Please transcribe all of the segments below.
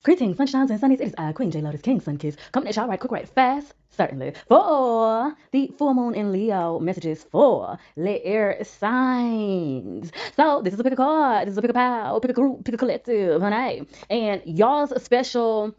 Greetings, sunshines and sunnies. It is I, Queen J Lotus King Sunkiss, coming at y'all right quick, right fast, certainly, for the full moon in Leo messages for the air signs. So this is a pick a card, this is a pick a pal, pick a group, pick a collective, honey. And y'all's special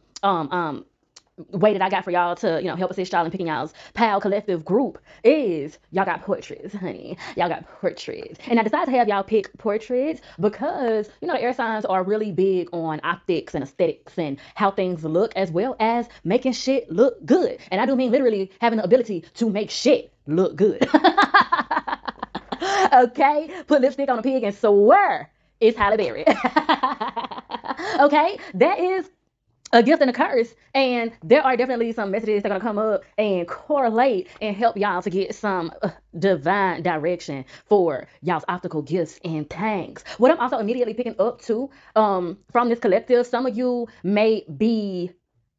way that I got for y'all to, help assist y'all in picking y'all's pal collective group is y'all got portraits, honey. Y'all got portraits. And I decided to have y'all pick portraits because, the air signs are really big on optics and aesthetics and how things look as well as making shit look good. And I do mean literally having the ability to make shit look good. Okay? Put lipstick on a pig and swear it's Halle Berry. Okay? That is a gift and a curse, and there are definitely some messages that are gonna come up and correlate and help y'all to get some divine direction for y'all's optical gifts and things. What I'm also immediately picking up too, from this collective, some of you may be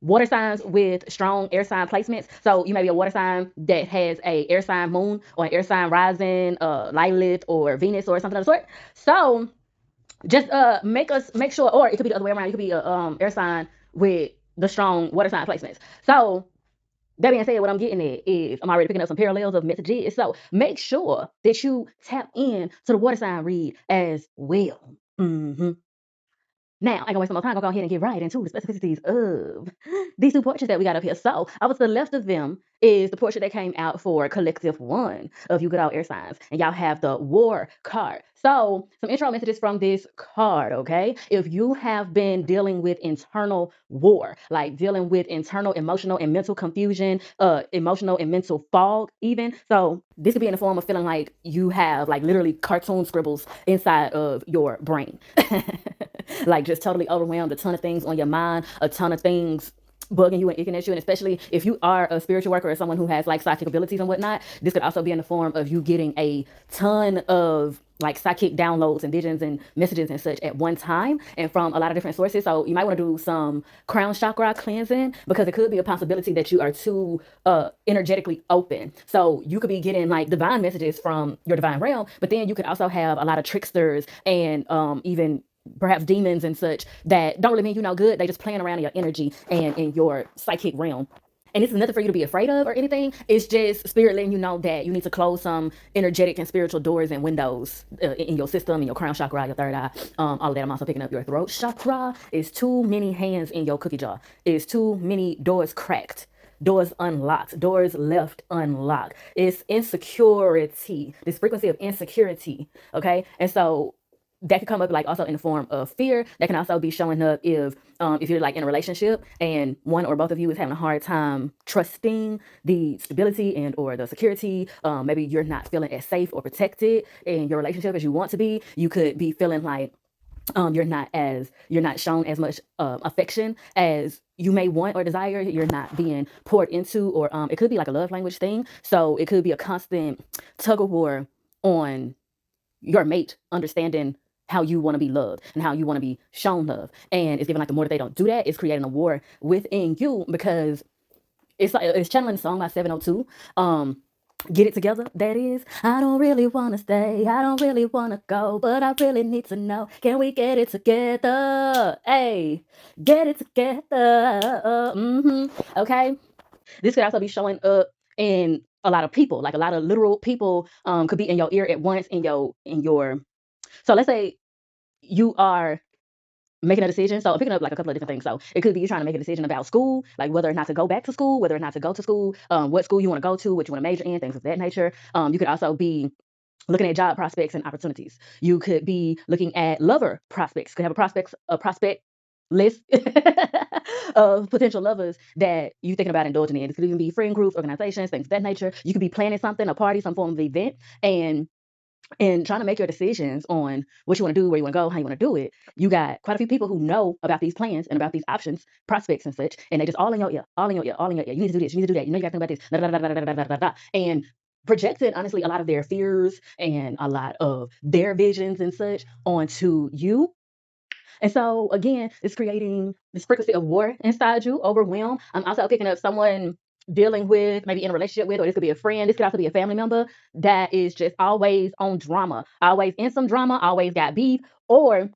water signs with strong air sign placements. So you may be a water sign that has a air sign moon or an air sign rising, Lilith or Venus or something of the sort. So just make sure, or it could be the other way around. You could be a air sign with the strong water sign placements. So that being said, what I'm getting at is I'm already picking up some parallels of messages. So make sure that you tap in to the water sign read as well. Now, I ain't gonna waste no more time. I'm gonna go ahead and get right into the specificities of these two portraits that we got up here. So, over to the left of them is the portrait that came out for Collective One of you good old air signs. And y'all have the War card. So, some intro messages from this card, okay? If you have been dealing with internal war, like dealing with internal emotional and mental confusion, emotional and mental fog, even. So, this could be in the form of feeling like you have, like, literally cartoon scribbles inside of your brain. Like just totally overwhelmed, a ton of things on your mind, a ton of things bugging you and icking at you. And especially if you are a spiritual worker or someone who has like psychic abilities and whatnot, this could also be in the form of you getting a ton of like psychic downloads and visions and messages and such at one time and from a lot of different sources. So you might want to do some crown chakra cleansing because it could be a possibility that you are too energetically open. So you could be getting like divine messages from your divine realm, but then you could also have a lot of tricksters and even perhaps demons and such that don't really mean you no good. They just playing around in your energy and in your psychic realm. And this is nothing for you to be afraid of or anything. It's just spirit letting you know that you need to close some energetic and spiritual doors and windows in your system, in your crown chakra, your third eye, all of that. I'm also picking up your throat chakra. It's too many hands in your cookie jar. It's too many doors cracked. Doors unlocked, doors left unlocked. It's insecurity, this frequency of insecurity. Okay. And so that could come up like also in the form of fear. That can also be showing up if you're like in a relationship and one or both of you is having a hard time trusting the stability and or the security. Maybe you're not feeling as safe or protected in your relationship as you want to be. You could be feeling like you're not shown as much affection as you may want or desire. You're not being poured into, or it could be like a love language thing. So it could be a constant tug of war on your mate understanding how you want to be loved and how you want to be shown love. And it's given like the more that they don't do that, it's creating a war within you because it's like it's channeling the song by 702. Get it together, that is. I don't really want to stay, I don't really want to go, but I really need to know, can we get it together? Hey, get it together. Okay. This could also be showing up in a lot of people, like a lot of literal people could be in your ear at once in your. So let's say you are making a decision. So I'm picking up like a couple of different things. So it could be you trying to make a decision about school, like whether or not to go back to school, whether or not to go to school, what school you want to go to, what you want to major in, things of that nature. You could also be looking at job prospects and opportunities. You could be looking at lover prospects. Could have a prospect list of potential lovers that you thinking about indulging in. It could even be friend groups, organizations, things of that nature. You could be planning something, a party, some form of event, and trying to make your decisions on what you want to do, where you want to go, how you want to do it. You got quite a few people who know about these plans and about these options, prospects and such, and they just all in your ear, all in your ear, all in your ear. You need to do this, you need to do that. You know you got to think about this, da, da, da, da, da, da, da, da, da. And projecting honestly a lot of their fears and a lot of their visions and such onto you. And so again, it's creating this frequency of war inside you, overwhelm. I'm also picking up someone dealing with, maybe in a relationship with, or this could be a friend, this could also be a family member that is just always on drama, always in some drama, always got beef, or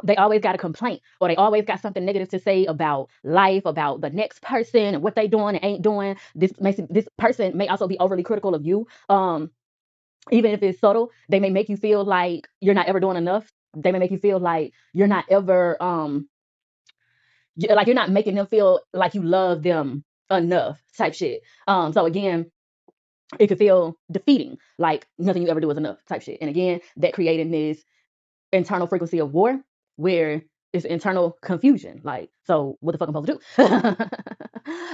they always got a complaint, or they always got something negative to say about life, about the next person and what they doing and ain't doing. This person may also be overly critical of you. Even if it's subtle, they may make you feel like you're not ever doing enough. They may make you feel like you're not ever like you're not making them feel like you love them enough type shit. So again, it could feel defeating, like nothing you ever do is enough type shit. And again, that creating this internal frequency of war where it's internal confusion. Like, so what the fuck am I supposed to do?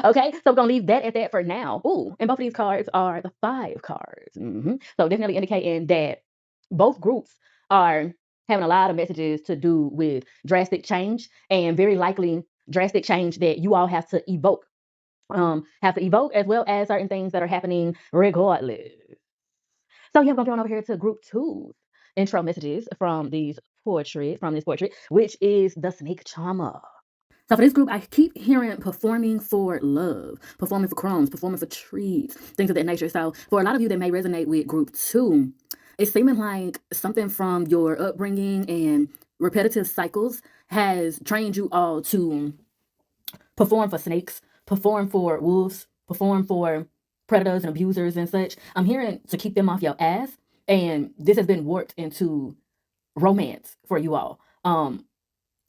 Okay, so we're gonna leave that at that for now. Ooh, and both of these cards are the 5 cards. So definitely indicating that both groups are having a lot of messages to do with drastic change, and very likely drastic change that you all have to evoke. As well as certain things that are happening regardless. So yeah, we're going over here to group 2's intro messages from this portrait, which is the snake charmer. So for this group, I keep hearing performing for love, performing for crumbs, performing for treats, things of that nature. So for a lot of you that may resonate with group 2, it's seeming like something from your upbringing and repetitive cycles has trained you all to perform for snakes, perform for wolves, perform for predators and abusers and such. I'm hearing to keep them off your ass. And this has been warped into romance for you all,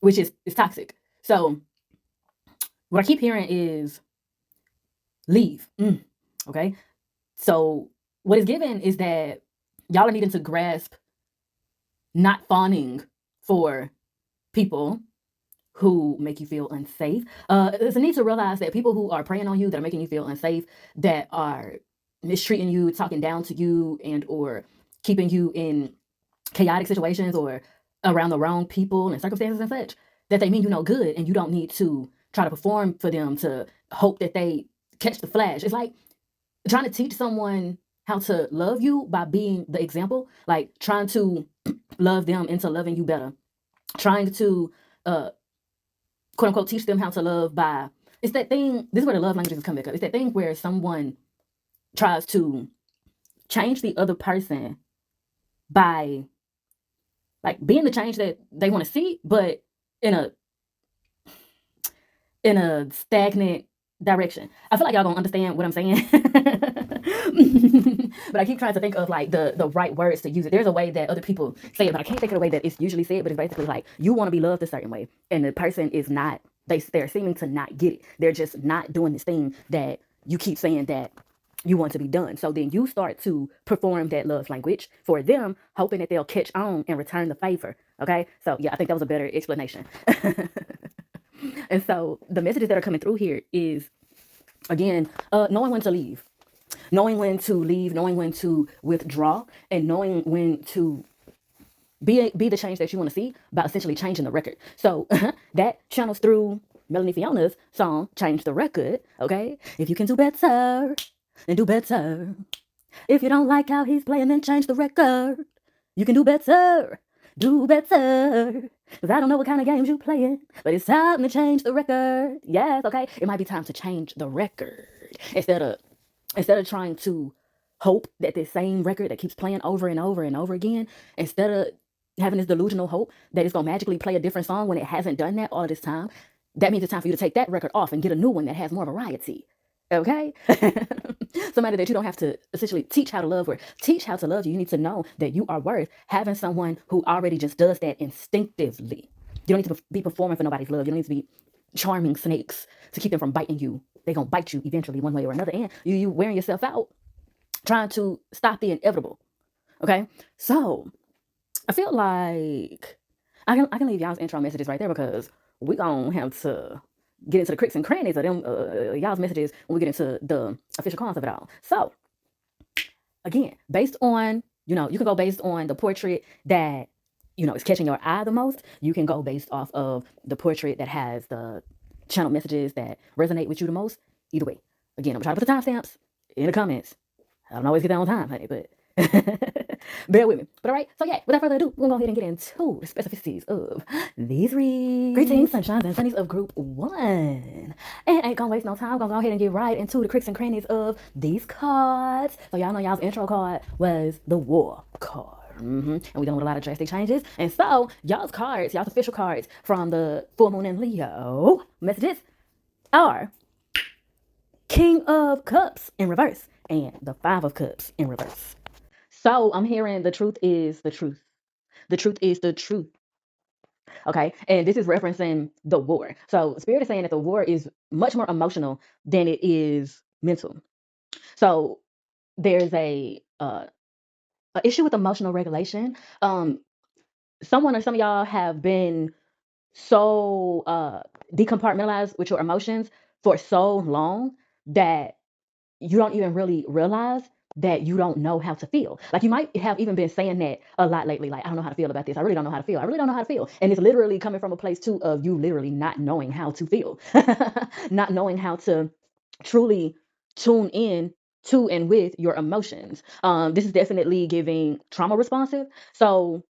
which is toxic. So what I keep hearing is leave. Okay. So what is given is that y'all are needing to grasp not fawning for people who make you feel unsafe. There's a need to realize that people who are preying on you, that are making you feel unsafe, that are mistreating you, talking down to you, and or keeping you in chaotic situations or around the wrong people and circumstances and such, that they mean you no good, and you don't need to try to perform for them to hope that they catch the flash. It's like trying to teach someone how to love you by being the example, like trying to love them into loving you better, trying to quote unquote teach them how to love by, it's that thing, this is where the love languages come back up. It's that thing where someone tries to change the other person by like being the change that they want to see, but in a stagnant direction. I feel like y'all gonna understand what I'm saying. But I keep trying to think of like the right words to use it. There's a way that other people say it, but I can't think of the way that it's usually said. But it's basically like you want to be loved a certain way, and the person is not. They're seeming to not get it. They're just not doing this thing that you keep saying that you want to be done. So then you start to perform that love language for them, hoping that they'll catch on and return the favor. Okay, so yeah, I think that was a better explanation. And so the messages that are coming through here is, again, knowing when to leave, knowing when to leave, knowing when to withdraw, and knowing when to be the change that you want to see by essentially changing the record. So that channels through Melanie Fiona's song, Change the Record, okay? If you can do better, then do better. If you don't like how he's playing, then change the record. You can do better. Do better. Because I don't know what kind of games you playing, but it's time to change the record. Yes, okay? It might be time to change the record. Instead of trying to hope that this same record that keeps playing over and over and over again, instead of having this delusional hope that it's going to magically play a different song when it hasn't done that all this time, that means it's time for you to take that record off and get a new one that has more variety. Okay? Somebody that you don't have to essentially teach how to love or teach how to love you. You need to know that you are worth having someone who already just does that instinctively. You don't need to be performing for nobody's love. You don't need to be charming snakes to keep them from biting you. They're going to bite you eventually one way or another. And you wearing yourself out trying to stop the inevitable. Okay? So I feel like I can leave y'all's intro messages right there, because we're going to have to get into the cricks and crannies of them y'all's messages when we get into the official cause of it all. So again, based on, you can go based on the portrait that, is catching your eye the most. You can go based off of the portrait that has the channel messages that resonate with you the most. Either way, again, I'm trying to put the timestamps in the comments. I don't always get that on time, honey, but bear with me. But all right, so yeah, without further ado, we're going to go ahead and get into the specificities of these reads. Greetings, sunshines and sunnies of group 1. And ain't gonna waste no time. I'm going to go ahead and get right into the cricks and crannies of these cards. So y'all know y'all's intro card was the War card. And we're dealing with a lot of drastic changes. And so, y'all's official cards from the full moon in Leo messages are King of Cups in reverse and the Five of Cups in reverse. So, I'm hearing the truth is the truth. The truth is the truth. Okay. And this is referencing the war. So, Spirit is saying that the war is much more emotional than it is mental. So, there's a issue with emotional regulation. Someone or some of y'all have been so decompartmentalized with your emotions for so long that you don't even really realize that you don't know how to feel. Like you might have even been saying that a lot lately. Like, I don't know how to feel about this. I really don't know how to feel. I really don't know how to feel. And it's literally coming from a place too of you literally not knowing how to feel, not knowing how to truly tune in to and with your emotions. This is definitely giving trauma responsive. So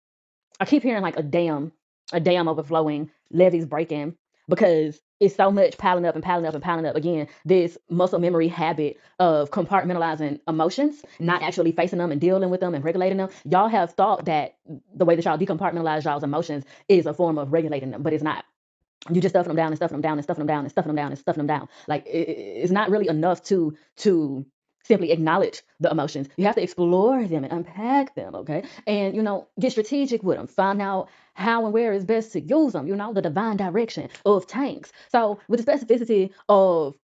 I keep hearing like a dam overflowing, levees breaking, because it's so much piling up and piling up and piling up. Again, this muscle memory habit of compartmentalizing emotions, not actually facing them and dealing with them and regulating them. Y'all have thought that the way that y'all decompartmentalize y'all's emotions is a form of regulating them, but it's not. You just stuffing them down and stuffing them down and stuffing them down and stuffing them down and stuffing them down. Like it's not really enough to simply acknowledge the emotions. You have to explore them and unpack them, okay? And get strategic with them. Find out how and where is best to use them. The divine direction of tanks. So with the specificity of,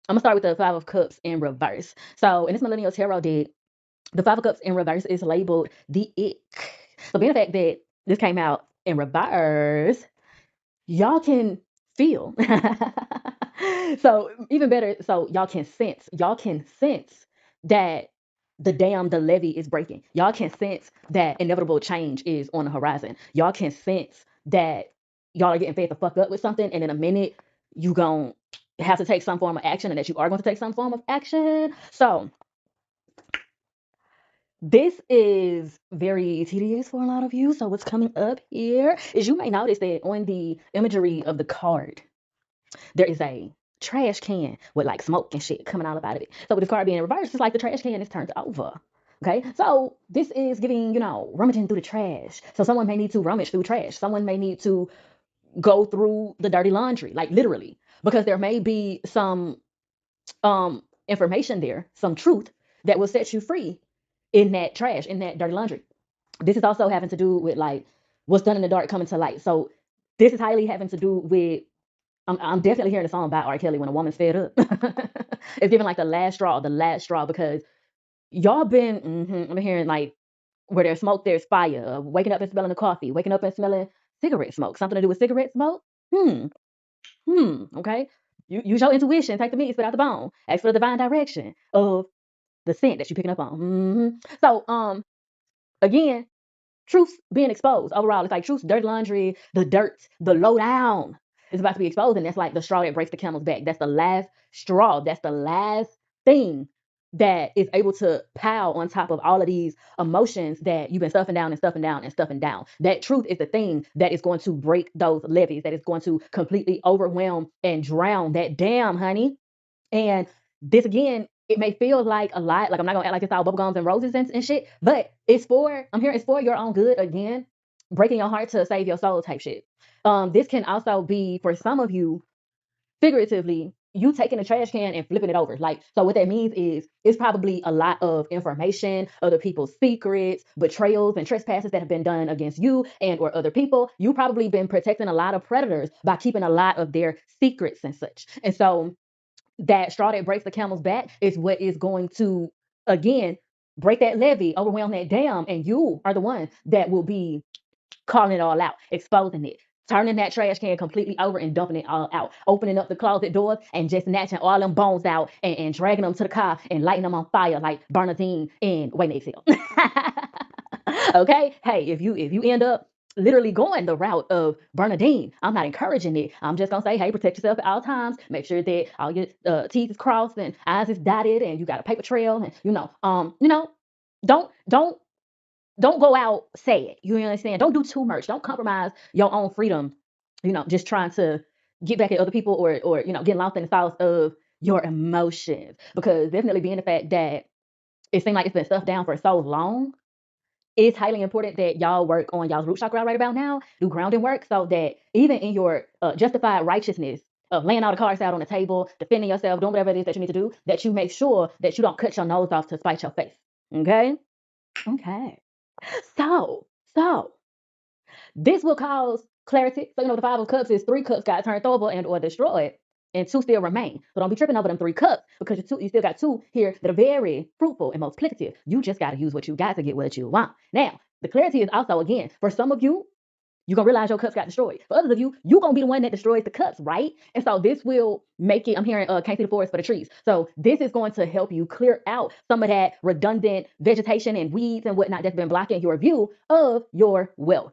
I'm gonna start with the Five of Cups in reverse. So in this Millennial Tarot deck, the Five of Cups in reverse is labeled the ick. So being the fact that this came out in reverse, y'all can feel. So even better, so y'all can sense that the levee is breaking. Y'all can sense that inevitable change is on the horizon. Y'all can sense that y'all are getting fed the fuck up with something, and in a minute you gon' have to take some form of action, and that you are going to take some form of action. So this is very tedious for a lot of you. So what's coming up here is you may notice that on the imagery of the card, there is a trash can with like smoke and shit coming all up out of it. So with this card being in reverse, it's like the trash can is turned over. Okay, so this is giving, rummaging through the trash. So someone may need to rummage through trash. Someone may need to go through the dirty laundry, like literally, because there may be some information there, some truth that will set you free in that trash, in that dirty laundry. This is also having to do with like what's done in the dark coming to light. So this is highly having to do with, I'm definitely hearing a song by R. Kelly, When a Woman's Fed Up. It's giving like the last straw, because y'all been, I'm hearing like where there's smoke, there's fire. Waking up and smelling the coffee, waking up and smelling cigarette smoke, something to do with cigarette smoke. Okay. Use your intuition, take the meat, spit out the bone, ask for the divine direction of the scent that you're picking up on. So, again, truth's being exposed overall. It's like truth's dirty laundry, the dirt, the lowdown is about to be exposed. And that's like the straw that breaks the camel's back. That's the last straw. That's the last thing that is able to pile on top of all of these emotions that you've been stuffing down and stuffing down and stuffing down. That truth is the thing that is going to break those levees, that is going to completely overwhelm and drown that dam, honey. And this again, it may feel like a lot, like I'm not gonna act like it's all bubblegums and roses and shit, but it's for your own good again, breaking your heart to save your soul type shit. This can also be for some of you, figuratively, you taking a trash can and flipping it over. Like, so what that means is it's probably a lot of information, other people's secrets, betrayals, and trespasses that have been done against you and or other people. You probably been protecting a lot of predators by keeping a lot of their secrets and such. And so that straw that breaks the camel's back is what is going to, again, break that levee, overwhelm that dam, and you are the one that will be calling it all out, exposing it, turning that trash can completely over and dumping it all out, opening up the closet doors and just snatching all them bones out and dragging them to the car and lighting them on fire like Bernadine in Waiting to Exhale. Okay, hey, if you end up literally going the route of Bernadine, I'm not encouraging it. I'm just gonna say, hey, protect yourself at all times. Make sure that all your T's is crossed and I's is dotted, and you got a paper trail, and don't don't go out sad. You understand? Don't do too much. Don't compromise your own freedom. Just trying to get back at other people, or getting lost in the sauce of your emotions, because definitely being the fact that it seemed like it's been stuffed down for so long, it's highly important that y'all work on y'all's root chakra right about now, do grounding work so that even in your justified righteousness of laying all the cards out on the table, defending yourself, doing whatever it is that you need to do, that you make sure that you don't cut your nose off to spite your face. Okay? Okay. So, this will cause clarity. So, the Five of Cups is 3 cups got turned over and or destroyed, and 2 still remain. So don't be tripping over them 3 cups because you still got 2 here that are very fruitful and multiplicative. You just got to use what you got to get what you want. Now, the clarity is also, again, for some of you, you're going to realize your cups got destroyed. For others of you, you're going to be the one that destroys the cups, right? And so this will make it, I'm hearing, can't see the forest for the trees. So this is going to help you clear out some of that redundant vegetation and weeds and whatnot that's been blocking your view of your wealth.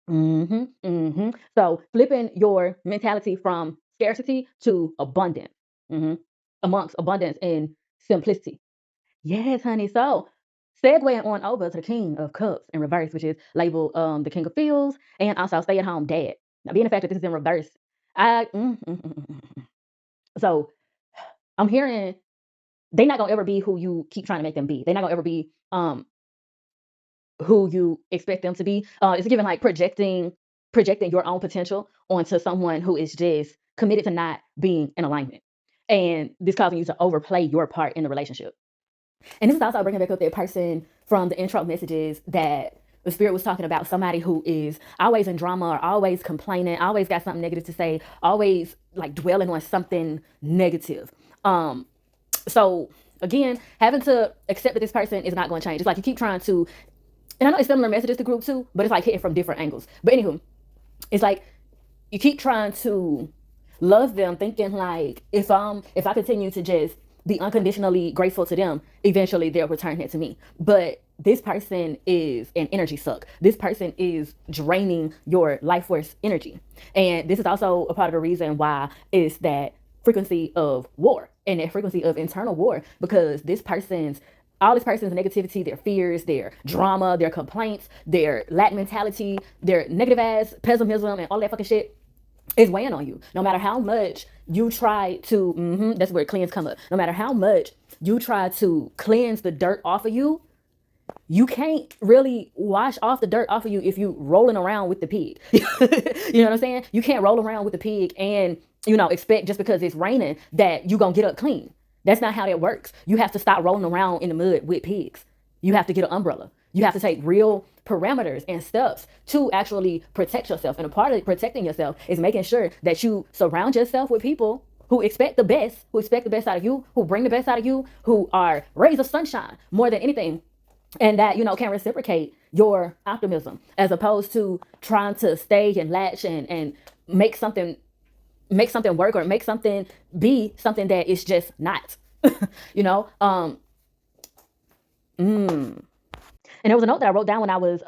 So flipping your mentality from scarcity to abundance, amongst abundance and simplicity. Yes, honey. So segueing on over to the King of Cups in reverse, which is labeled the King of Fields, and also stay at home dad. Now, being the fact that this is in reverse, I so I'm hearing they're not gonna ever be who you keep trying to make them be. They're not gonna ever be who you expect them to be. It's given like projecting your own potential onto someone who is just committed to not being in alignment, and this causing you to overplay your part in the relationship. And this is also bringing back up that person from the intro messages that the spirit was talking about, somebody who is always in drama or always complaining, always got something negative to say, always like dwelling on something negative. So again, having to accept that this person is not going to change. It's like you keep trying to, and I know it's similar messages to group 2, but it's like hitting from different angles. But anywho, it's like you keep trying to love them, thinking like if I continue to just be unconditionally grateful to them, eventually they'll return it to me. But this person is an energy suck. This person is draining your life force energy. And this is also a part of the reason why it's that frequency of war and that frequency of internal war, because all this person's negativity, their fears, their drama, their complaints, their lack mentality, their negative ass pessimism and all that fucking shit is weighing on you. No matter how much you try to, that's where cleanse come up. No matter how much you try to cleanse the dirt off of you, you can't really wash off the dirt off of you if you rolling around with the pig. You know what I'm saying? You can't roll around with the pig and, expect just because it's raining that you gonna get up clean. That's not how that works. You have to stop rolling around in the mud with pigs. You have to get an umbrella. You have to take real parameters and steps to actually protect yourself. And a part of protecting yourself is making sure that you surround yourself with people who expect the best, out of you, who bring the best out of you, who are rays of sunshine more than anything, and that can reciprocate your optimism, as opposed to trying to stay and latch and make something work or make something be something that is just not. you know And there was a note that I wrote down when I was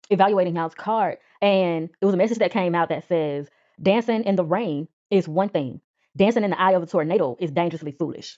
evaluating y'all's card, and it was a message that came out that says, dancing in the rain is one thing. Dancing in the eye of a tornado is dangerously foolish.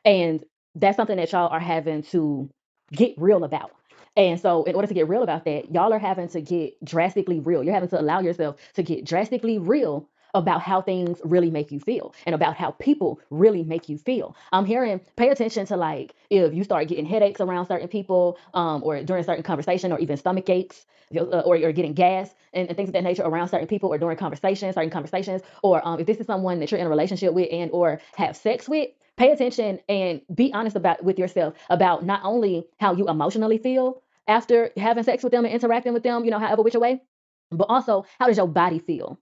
And that's something that y'all are having to get real about. And so in order to get real about that, y'all are having to get drastically real. You're having to allow yourself to get drastically real about how things really make you feel and about how people really make you feel. I'm hearing, pay attention to like if you start getting headaches around certain people, or during a certain conversation, or even stomach aches, or you're getting gas and things of that nature around certain people or during certain conversations, or if this is someone that you're in a relationship with and or have sex with. Pay attention and be honest with yourself about not only how you emotionally feel after having sex with them and interacting with them, however which way, but also how does your body feel?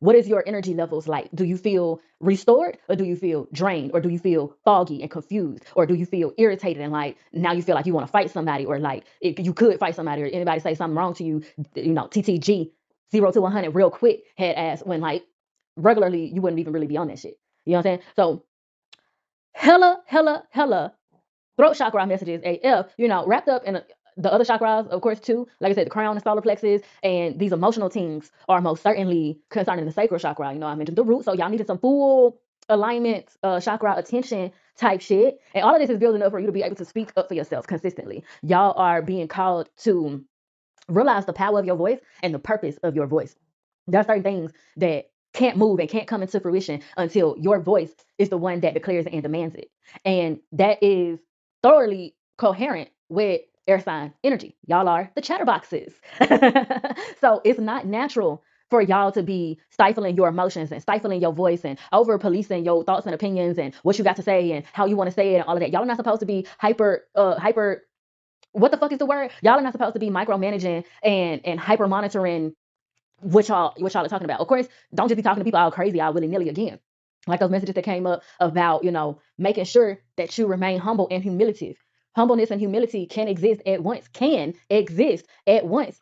What is your energy levels like? Do you feel restored, or do you feel drained, or do you feel foggy and confused, or do you feel irritated and like now you feel like you want to fight somebody, or like if you could fight somebody, or anybody say something wrong to you, TTG 0 to 100 real quick head ass, when like regularly you wouldn't even really be on that shit. You know what I'm saying? So hella throat chakra messages AF, wrapped up in the other chakras, of course, too. Like I said, the crown and solar plexus, and these emotional things are most certainly concerning the sacral chakra. I mentioned the root, so y'all needed some full alignment, chakra attention type shit. And all of this is building up for you to be able to speak up for yourself consistently. Y'all are being called to realize the power of your voice and the purpose of your voice. There are certain things that can't move and can't come into fruition until your voice is the one that declares and demands it. And that is thoroughly coherent with air sign energy. Y'all are the chatterboxes. So it's not natural for y'all to be stifling your emotions and stifling your voice and over policing your thoughts and opinions and what you got to say and how you want to say it and all of that. Y'all are not supposed to be hyper, what the fuck is the word? Y'all are not supposed to be micromanaging and hyper monitoring what y'all are talking about. Of course, don't just be talking to people all crazy, all willy-nilly again. Like those messages that came up about, making sure that you remain humble and humility. Humbleness and humility can exist at once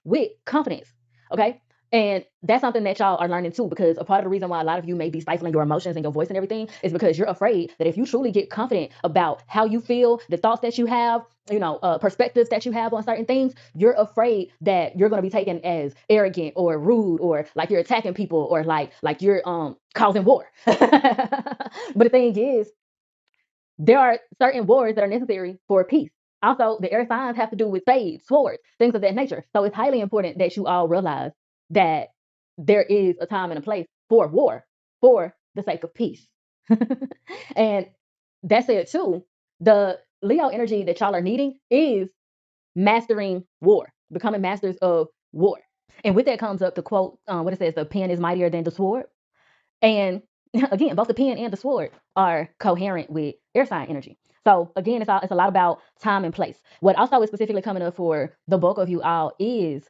with confidence. Okay. And that's something that y'all are learning too, because a part of the reason why a lot of you may be stifling your emotions and your voice and everything is because you're afraid that if you truly get confident about how you feel, the thoughts that you have, perspectives that you have on certain things, you're afraid that you're going to be taken as arrogant or rude or like you're attacking people or like you're causing war. But the thing is, there are certain wars that are necessary for peace. Also, the air signs have to do with spades, swords, things of that nature. So it's highly important that you all realize that there is a time and a place for war for the sake of peace. And that's it too. The Leo energy that y'all are needing is mastering war, becoming masters of war. And with that comes up the quote, what it says, the pen is mightier than the sword. And again, both the pen and the sword are coherent with air sign energy. So again, it's a lot about time and place. What also is specifically coming up for the bulk of you all is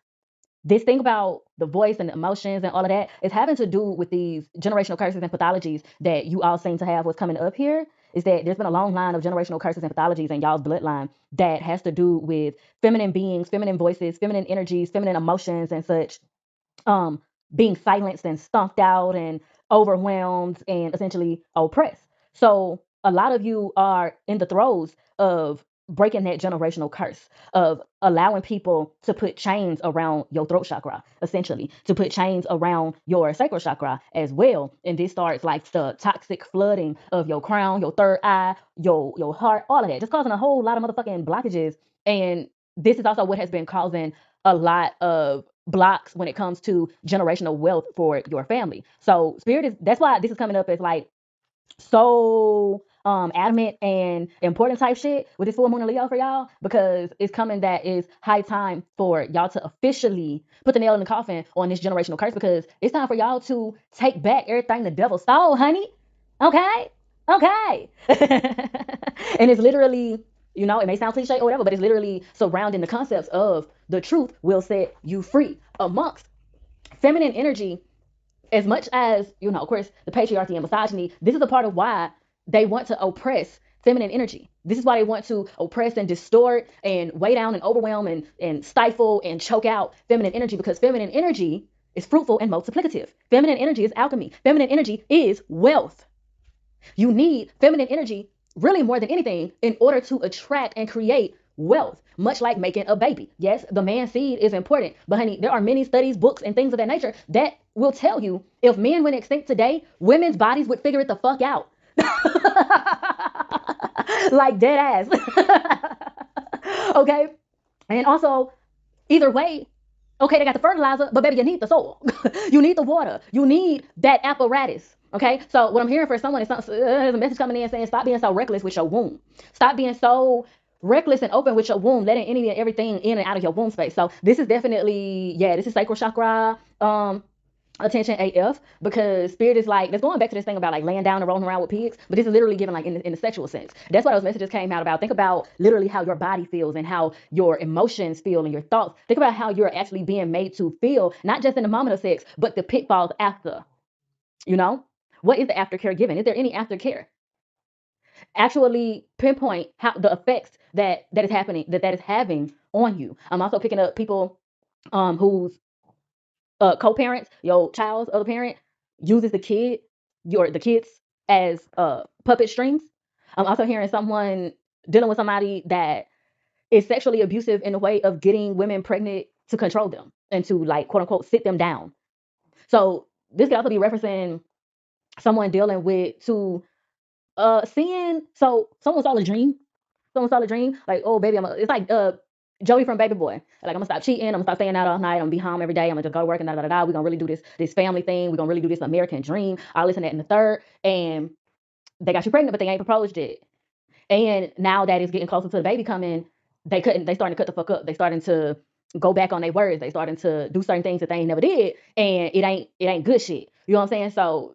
this thing about the voice and the emotions and all of that is having to do with these generational curses and pathologies that you all seem to have. What's coming up here is that there's been a long line of generational curses and pathologies in y'all's bloodline that has to do with feminine beings, feminine voices, feminine energies, feminine emotions and such, um, being silenced and stomped out and overwhelmed and essentially oppressed. So a lot of you are in the throes of breaking that generational curse of allowing people to put chains around your throat chakra, essentially to put chains around your sacral chakra as well. And this starts like the toxic flooding of your crown, your third eye, your heart, all of that, just causing a whole lot of motherfucking blockages. And this is also what has been causing a lot of blocks when it comes to generational wealth for your family. So spirit is, that's why this is coming up as like so adamant and important type shit with this full moon in Leo for y'all, because it's coming that is high time for y'all to officially put the nail in the coffin on this generational curse, because it's time for y'all to take back everything the devil stole, honey. Okay. And it's literally, it may sound cliche or whatever, but it's literally surrounding the concepts of the truth will set you free amongst feminine energy. As much as, of course, the patriarchy and misogyny, this is a part of why they want to oppress feminine energy. This is why they want to oppress and distort and weigh down and overwhelm and stifle and choke out feminine energy, because feminine energy is fruitful and multiplicative. Feminine energy is alchemy. Feminine energy is wealth. You need feminine energy really more than anything in order to attract and create wealth, much like making a baby. Yes, the man seed is important, but honey, there are many studies, books, and things of that nature that will tell you if men went extinct today, women's bodies would figure it the fuck out. Like dead ass. Okay. And also, either way, okay, they got the fertilizer, but baby, you need the soil. You need the water. You need that apparatus. Okay, so what I'm hearing for someone is there's a message coming in saying stop being so reckless with your womb. Stop being so reckless and open with your womb, letting any and everything in and out of your womb space. So this is definitely, this is sacral chakra attention AF, because spirit is like, let's going back to this thing about like laying down and rolling around with pigs, but this is literally given like in the sexual sense. That's why those messages came out about. Think about literally how your body feels and how your emotions feel and your thoughts. Think about how you're actually being made to feel, not just in the moment of sex, but the pitfalls after. What is the aftercare given? Is there any aftercare? Actually pinpoint how the effects that is happening, that is having on you. I'm also picking up people whose co-parents, your child's other parent uses the kids as puppet strings. I'm also hearing someone dealing with somebody that is sexually abusive in a way of getting women pregnant to control them and to like quote unquote sit them down. So this could also be referencing someone dealing with to seeing, so someone saw a dream. Someone saw a dream like, oh baby, it's like Joey from Baby Boy. Like, I'm gonna stop cheating, I'm gonna stop staying out all night, I'm gonna be home every day, I'm gonna just go to work and da da da da. We're gonna really do this family thing, we're gonna really do this American dream. I listen to that in the third, and they got you pregnant, but they ain't proposed yet. And now that it's getting closer to the baby coming, they starting to cut the fuck up. They starting to go back on their words. They starting to do certain things that they ain't never did, and it ain't good shit. You know what I'm saying? So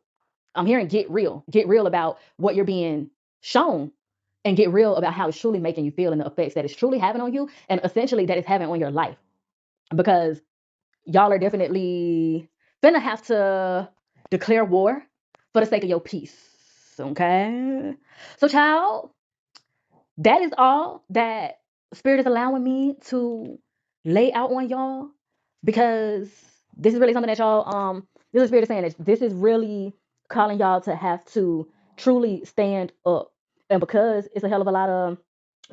I'm hearing get real. Get real about what you're being shown, and get real about how it's truly making you feel and the effects that it's truly having on you, and essentially that it's having on your life. Because y'all are definitely finna have to declare war for the sake of your peace. Okay? So, child, that is all that Spirit is allowing me to lay out on y'all, because this is really something that y'all this is Spirit is saying that this is really calling y'all to have to truly stand up. And because it's a hell of a lot of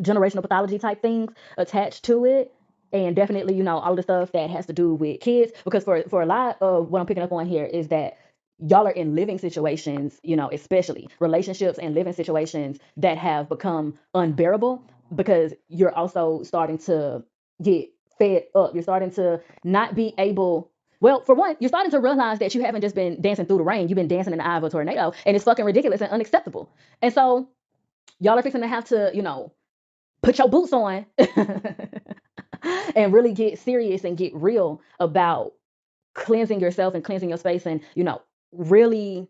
generational pathology type things attached to it, and definitely, all the stuff that has to do with kids, because for a lot of what I'm picking up on here is that y'all are in living situations, especially relationships and living situations that have become unbearable, because you're also starting to get fed up. You're starting to not be able. Well, for one, you're starting to realize that you haven't just been dancing through the rain. You've been dancing in the eye of a tornado, and it's fucking ridiculous and unacceptable. And so y'all are fixing to have to, put your boots on and really get serious and get real about cleansing yourself and cleansing your space, and really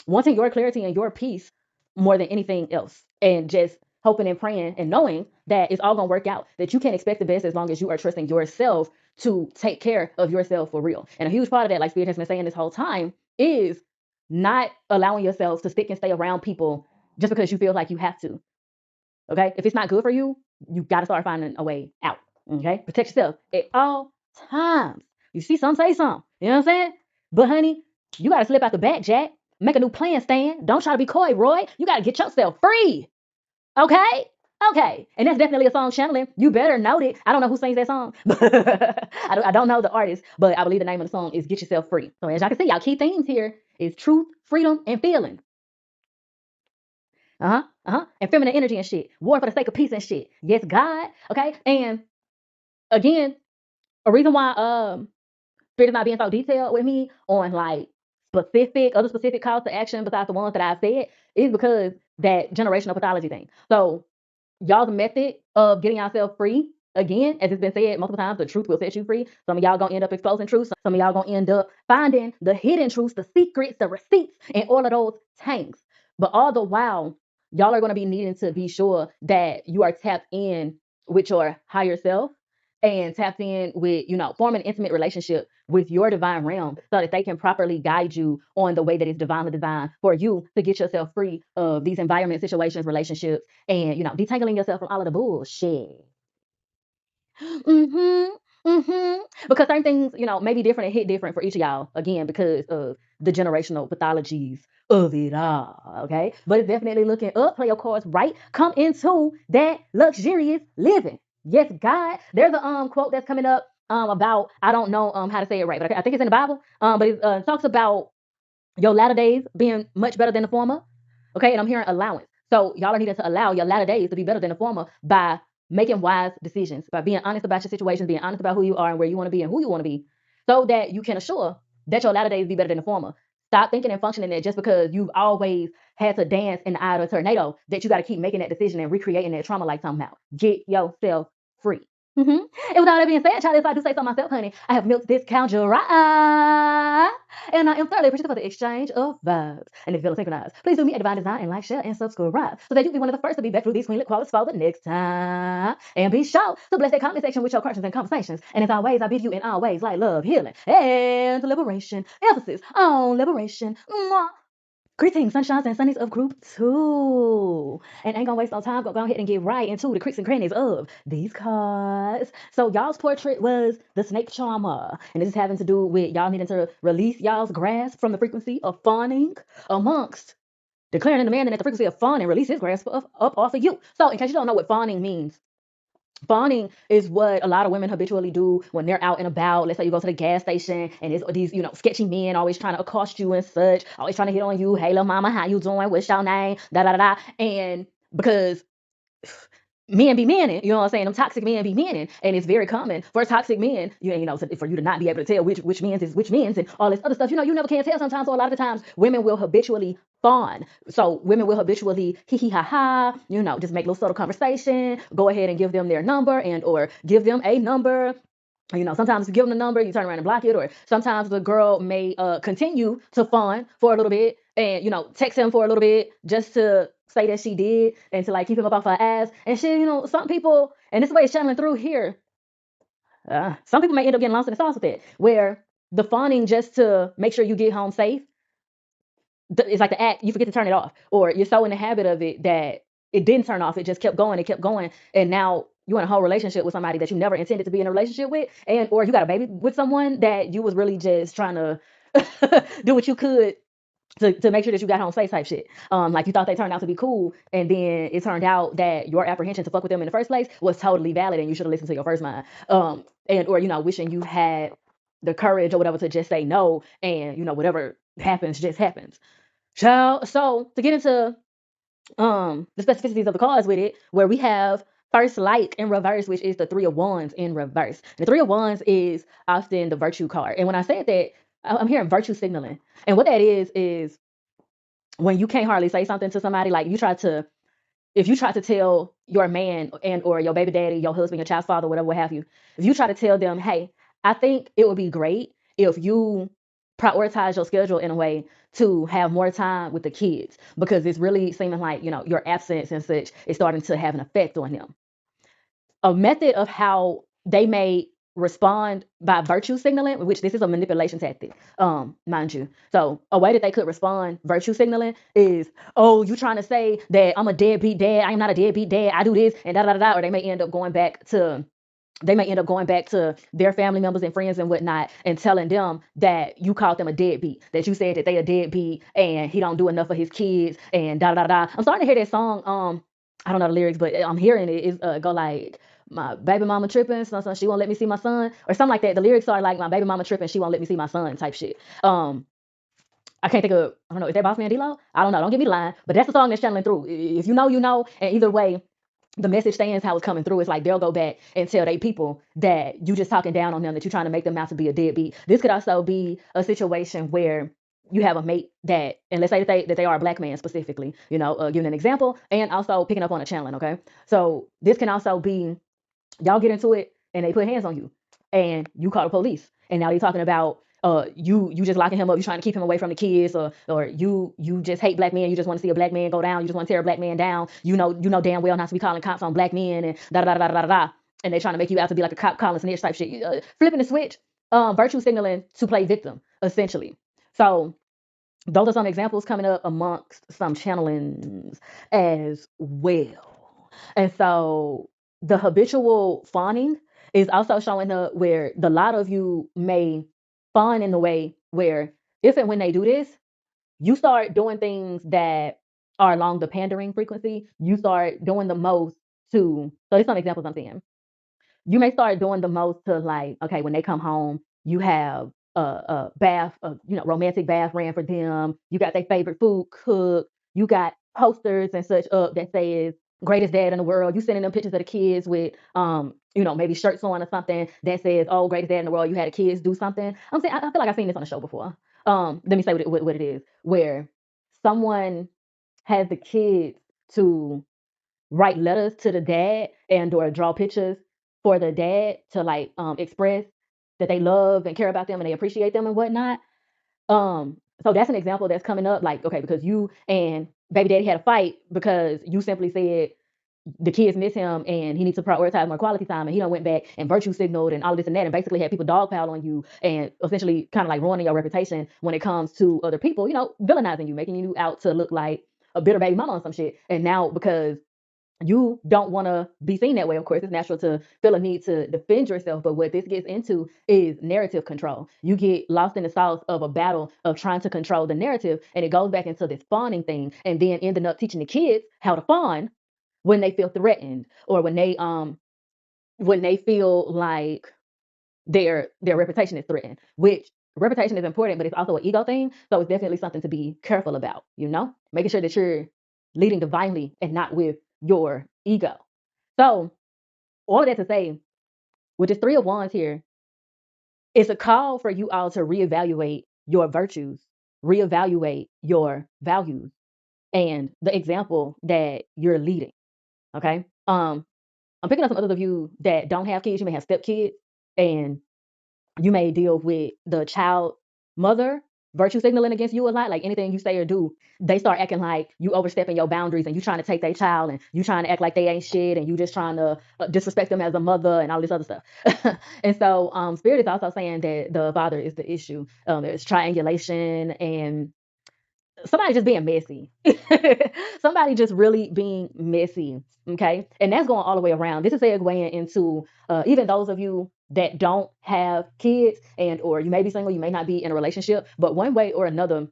wanting your clarity and your peace more than anything else, and just hoping and praying and knowing that it's all gonna work out, that you can expect the best as long as you are trusting yourself to take care of yourself for real. And a huge part of that, like Spirit has been saying this whole time, is not allowing yourself to stick and stay around people just because you feel like you have to. Okay, if it's not good for you, you got to start finding a way out. Okay, protect yourself at all times. You see some, say some. You know what I'm saying? But honey, you got to slip out the back, Jack. Make a new plan, Stan. Don't try to be coy, Roy. You got to get yourself free. Okay? Okay. And that's definitely a song channeling. You better note it. I don't know who sings that song. I don't know the artist, but I believe the name of the song is Get Yourself Free. So as y'all can see, y'all key themes here is truth, freedom, and feeling. And feminine energy and shit. War for the sake of peace and shit. Yes, God. Okay. And again, a reason why Spirit is not being so detailed with me on like other specific calls to action besides the ones that I've said is because that generational pathology thing. So y'all's method of getting yourself free, again, as it's been said multiple times, the truth will set you free. Some of y'all gonna end up exposing truth. Some of y'all gonna end up finding the hidden truths, the secrets, the receipts, and all of those tanks. But all the while, y'all are gonna be needing to be sure that you are tapped in with your higher self, and tapped in with, forming an intimate relationship with your divine realm, so that they can properly guide you on the way that is divinely designed for you to get yourself free of these environment, situations, relationships, and detangling yourself from all of the bullshit. Because certain things, may be different and hit different for each of y'all, again, because of the generational pathologies of it all. Okay, but it's definitely looking up. Play your cards right. Come into that luxurious living. Yes, God. There's a quote that's coming up about, I don't know how to say it right, but I think it's in the Bible. But it talks about your latter days being much better than the former. Okay, and I'm hearing allowance. So y'all are needing to allow your latter days to be better than the former by making wise decisions, by being honest about your situations, being honest about who you are and where you want to be and who you want to be, so that you can assure that your latter days be better than the former. Stop thinking and functioning that just because you've always had to dance in the eye of a tornado, that you got to keep making that decision and recreating that trauma like somehow. Get yourself free. And with all that being said, child, if I do say so myself, honey, I have milked this conjurer, and I am thoroughly appreciative for the exchange of vibes. And if you feel synchronized, please do me a divine design and like, share, and subscribe, so that you'll be one of the first to be back through these queenly qualities for the next time. And be sure to bless that comment section with your questions and conversations. And as always, I bid you in all ways like love, healing, and liberation. Emphasis on liberation. Mwah. Greetings, sunshines and sunnies of group 2. And ain't gonna waste no time. Go ahead and get right into the creeks and crannies of these cards. So y'all's portrait was the snake charmer. And this is having to do with y'all needing to release y'all's grasp from the frequency of fawning, amongst declaring and demanding that the frequency of fawning release his grasp up off of you. So in case you don't know what fawning means, fawning is what a lot of women habitually do when they're out and about. Let's say you go to the gas station and it's these, sketchy men always trying to accost you and such, always trying to hit on you. Hey, little mama, how you doing? What's your name? Da da da da. And because men be meaning, you know what I'm saying? Them toxic men be meaning, and it's very common for toxic men, for you to not be able to tell which men's is which men's and all this other stuff. You never can tell sometimes. So a lot of the times, women will habitually fawn. So women will habitually hee hee ha ha, just make little subtle conversation, go ahead and give them their number and or give them a number. Sometimes you give them the number, you turn around and block it, or sometimes the girl may continue to fawn for a little bit and, text him for a little bit just to say that she did and to like keep him up off her ass. And shit, some people, and this is the way it's channeling through here, some people may end up getting lost in the sauce with it, where the fawning just to make sure you get home safe, it's like the act, you forget to turn it off, or you're so in the habit of it that it didn't turn off, it just kept going, and now you in a whole relationship with somebody that you never intended to be in a relationship with, and or you got a baby with someone that you was really just trying to do what you could to make sure that you got home safe type shit. Like you thought they turned out to be cool, and then it turned out that your apprehension to fuck with them in the first place was totally valid, and you should have listened to your first mind. And or wishing you had the courage or whatever to just say no, and whatever happens just happens. Child. So to get into the specificities of the cards with it, where we have first like in reverse, which is the three of wands in reverse. The three of wands is often the virtue card. And when I said that, I'm hearing virtue signaling. And what that is when you can't hardly say something to somebody, like if you try to tell your man and or your baby daddy, your husband, your child's father, whatever, what have you, if you try to tell them, hey, I think it would be great if you prioritize your schedule in a way to have more time with the kids, because it's really seeming like, your absence and such is starting to have an effect on them. A method of how they may respond by virtue signaling, which this is a manipulation tactic, mind you. So a way that they could respond virtue signaling is, oh, you trying to say that I'm a deadbeat dad? I am not a deadbeat dad. I do this and da da da da. Or they may end up going back to their family members and friends and whatnot and telling them that you called them a deadbeat, that you said that they a deadbeat and he don't do enough for his kids and da da da. I'm starting to hear that song. I don't know the lyrics, but I'm hearing it. It's go like, my baby mama tripping, so she won't let me see my son, or something like that. The lyrics are like, my baby mama tripping, she won't let me see my son type shit. I can't think of, I don't know, is that Boss Man D-Lo? I don't know, don't get me lying, but that's the song that's channeling through. If you know, you know, and either way, the message stands how it's coming through. It's like they'll go back and tell they people that you just talking down on them, that you're trying to make them out to be a deadbeat. This could also be a situation where you have a mate that, and let's say that they are a black man specifically, giving an example, and also picking up on a channeling, okay? So this can also be, y'all get into it and they put hands on you and you call the police, and now you're talking about you just locking him up, you trying to keep him away from the kids, or you just hate black men, you just want to see a black man go down, you just want to tear a black man down, you know damn well not to be calling cops on black men and da da da da da da, and they trying to make you out to be like a cop calling snitch type shit, flipping the switch, virtue signaling to play victim essentially. So those are some examples coming up amongst some channelings as well. And so the habitual fawning is also showing up where the lot of you may fawn in the way where if and when they do this, you start doing things that are along the pandering frequency. You start doing the most to, so there's some examples I'm seeing. You may start doing the most to, like, okay, when they come home, you have a bath, romantic bath ran for them. You got their favorite food cooked. You got posters and such up that says greatest dad in the world. You sending them pictures of the kids with, maybe shirts on or something that says, oh, greatest dad in the world. You had the kids do something. I'm saying, I feel like I've seen this on the show before. Let me say what it is, where someone has the kids to write letters to the dad and or draw pictures for the dad to like express that they love and care about them and they appreciate them and whatnot. So that's an example that's coming up, like, okay, because you and baby daddy had a fight because you simply said the kids miss him and he needs to prioritize more quality time, and he done went back and virtue signaled and all this and that, and basically had people dogpile on you and essentially kind of like ruining your reputation when it comes to other people, villainizing you, making you out to look like a bitter baby mama on some shit. And now because you don't want to be seen that way, of course, it's natural to feel a need to defend yourself. But what this gets into is narrative control. You get lost in the sauce of a battle of trying to control the narrative, and it goes back into this fawning thing, and then ending up teaching the kids how to fawn when they feel threatened, or when they feel like their reputation is threatened. Which reputation is important, but it's also an ego thing. So it's definitely something to be careful about, making sure that you're leading divinely and not with your ego. So all of that to say, with this three of wands here, it's a call for you all to reevaluate your virtues reevaluate your values and the example that you're leading. Okay. I'm picking up some others of you that don't have kids. You may have stepkids, and you may deal with the child mother virtue signaling against you a lot. Like anything you say or do, they start acting like you overstepping your boundaries and you trying to take their child and you trying to act like they ain't shit and you just trying to disrespect them as a mother and all this other stuff. And so Spirit is also saying that the father is the issue. There's triangulation and somebody just being messy. Somebody just really being messy. Okay. And that's going all the way around. This is segueing into even those of you that don't have kids and or you may be single, you may not be in a relationship, but one way or another,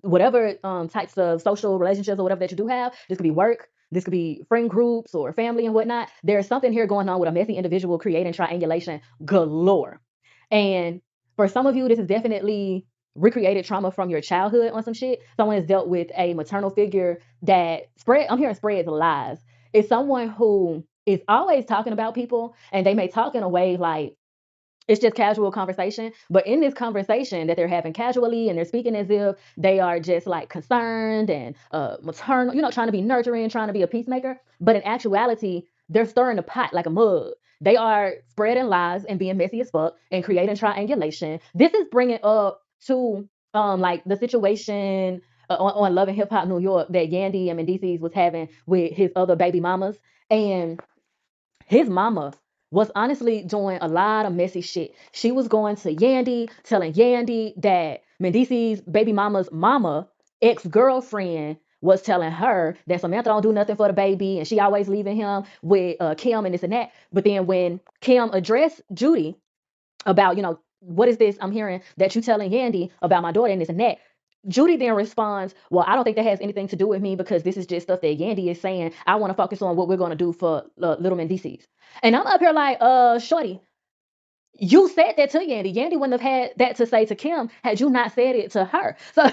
whatever types of social relationships or whatever that you do have, this could be work, this could be friend groups or family and whatnot. There's something here going on with a messy individual creating triangulation galore. And for some of you, this is definitely recreated trauma from your childhood on some shit. Someone has dealt with a maternal figure that I'm hearing spreads lies. It's someone who is always talking about people and they may talk in a way like, it's just casual conversation, but in this conversation that they're having casually and they're speaking as if they are just like concerned and maternal, trying to be nurturing, trying to be a peacemaker, but in actuality they're stirring the pot like a mug. They are spreading lies and being messy as fuck and creating triangulation. This is bringing up to like the situation on Love and Hip Hop New York that Yandy and Mendices was having with his other baby mamas. And his mama was honestly doing a lot of messy shit. She was going to Yandy, telling Yandy that Mendici's baby mama's mama, ex-girlfriend, was telling her that Samantha don't do nothing for the baby and she always leaving him with Kim and this and that. But then when Kim addressed Judy about, what is this I'm hearing that you telling Yandy about my daughter and this and that, Judy then responds, well, I don't think that has anything to do with me because this is just stuff that Yandy is saying. I want to focus on what we're going to do for little Mendices. And I'm up here like, shorty, you said that to Yandy. Yandy wouldn't have had that to say to Kim had you not said it to her. So,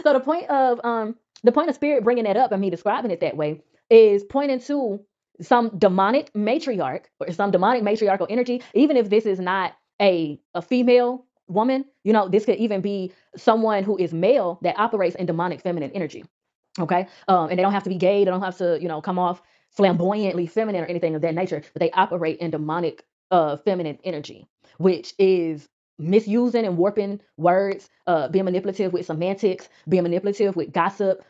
so the point of Spirit bringing that up and me describing it that way is pointing to some demonic matriarch or some demonic matriarchal energy. Even if this is not a female woman, this could even be someone who is male that operates in demonic feminine energy. Okay. And they don't have to be gay. They don't have to, come off flamboyantly feminine or anything of that nature, but they operate in demonic feminine energy, which is misusing and warping words, being manipulative with semantics, being manipulative with gossip.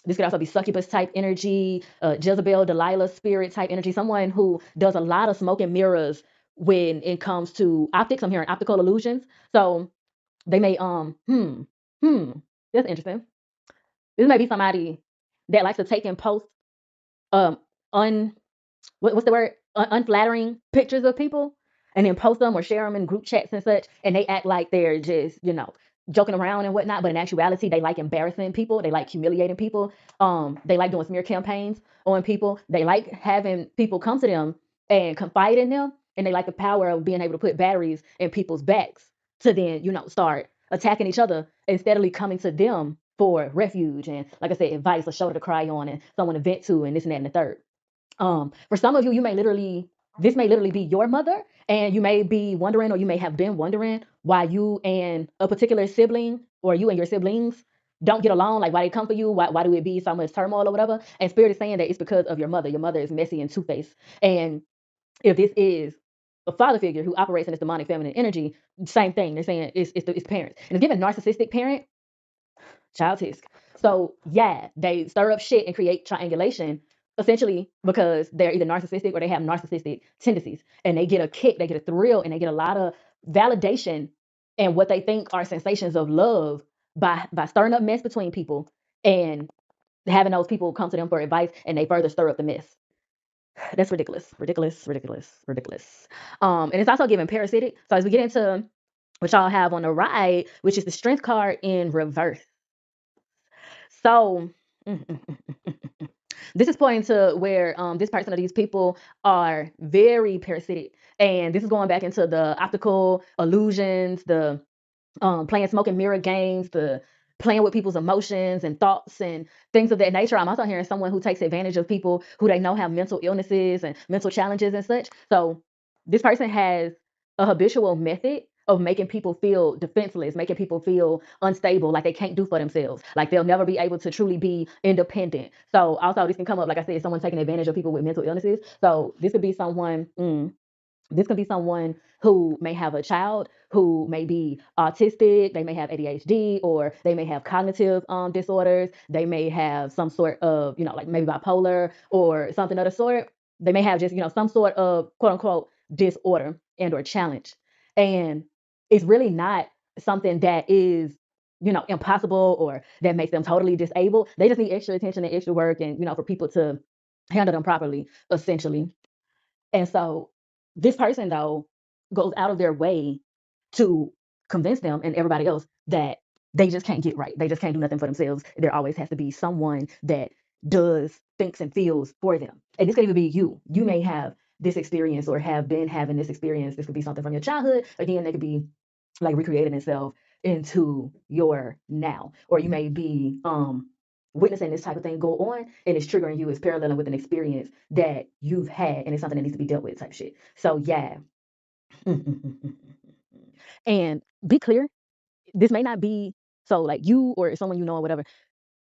This could also be succubus type energy, Jezebel, Delilah spirit type energy, someone who does a lot of smoke and mirrors when it comes to optics. I'm hearing optical illusions. So they may, that's interesting. This may be somebody that likes to take and post um un what's the word, unflattering pictures of people and then post them or share them in group chats and such, and they act like they're just joking around and whatnot, but in actuality they like embarrassing people, they like humiliating people, they like doing smear campaigns on people, they like having people come to them and confide in them, and they like the power of being able to put batteries in people's backs to then start attacking each other and steadily coming to them for refuge and, like I said, advice, a shoulder to cry on, and someone to vent to, and this and that and the third. For some of you, this may literally be your mother, and you may be wondering, or you may have been wondering, why you and a particular sibling, or you and your siblings, don't get along. Like, why they come for you? Why do it be so much turmoil or whatever? And Spirit is saying that it's because of your mother. Your mother is messy and two-faced. And if this is a father figure who operates in this demonic feminine energy, same thing. They're saying it's parents. And if given narcissistic parent, child tisk. So yeah, they stir up shit and create triangulation essentially because they're either narcissistic or they have narcissistic tendencies, and they get a kick, they get a thrill, and they get a lot of validation and what they think are sensations of love by stirring up mess between people and having those people come to them for advice, and they further stir up the mess. That's ridiculous, ridiculous, ridiculous, ridiculous. And it's also giving parasitic. So as we get into what y'all have on the right, which is the strength card in reverse. So this is pointing to where this person or these people are very parasitic. And this is going back into the optical illusions, the playing smoke and mirror games, the playing with people's emotions and thoughts and things of that nature. I'm also hearing someone who takes advantage of people who they know have mental illnesses and mental challenges and such. So this person has a habitual method of making people feel defenseless, making people feel unstable, like they can't do for themselves, like they'll never be able to truly be independent. So also this can come up, like I said, someone taking advantage of people with mental illnesses. So this could be someone. This could be someone who may have a child who may be autistic, they may have ADHD, or they may have cognitive disorders. They may have some sort of, like maybe bipolar or something of the sort. They may have just, some sort of quote unquote disorder and or challenge. And it's really not something that is, impossible or that makes them totally disabled. They just need extra attention and extra work and, for people to handle them properly, essentially. And so this person, though, goes out of their way to convince them and everybody else that they just can't get right. They just can't do nothing for themselves. There always has to be someone that does, thinks, and feels for them. And this could even be you. You may have this experience or have been having this experience. This could be something from your childhood. Again, they could be like recreating itself into your now. Or you may be witnessing this type of thing go on and it's triggering you, it's paralleling with an experience that you've had and it's something that needs to be dealt with type shit. So yeah. And be clear, this may not be so like you or someone or whatever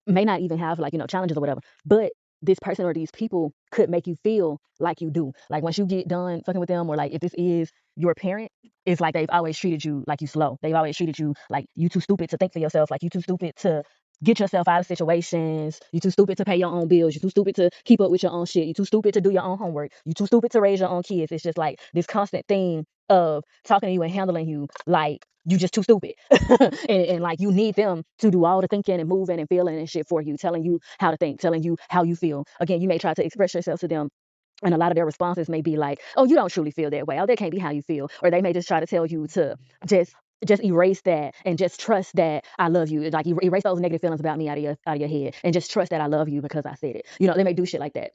may not even have like challenges or whatever, but this person or these people could make you feel like you do. Like once you get done fucking with them, or like if this is your parent, it's like they've always treated you like you slow. They've always treated you like you too stupid to think for yourself, like you too stupid to get yourself out of situations, you too stupid to pay your own bills, you too stupid to keep up with your own shit, you too stupid to do your own homework, you too stupid to raise your own kids. It's just like this constant theme of talking to you and handling you like you just too stupid. And like you need them to do all the thinking and moving and feeling and shit for you, telling you how to think, telling you how you feel. Again, you may try to express yourself to them, and a lot of their responses may be like, oh, you don't truly feel that way. Oh, that can't be how you feel. Or they may just try to tell you to just erase that and just trust that I love you. Like erase those negative feelings about me out of your head and just trust that I love you because I said it. They may do shit like that.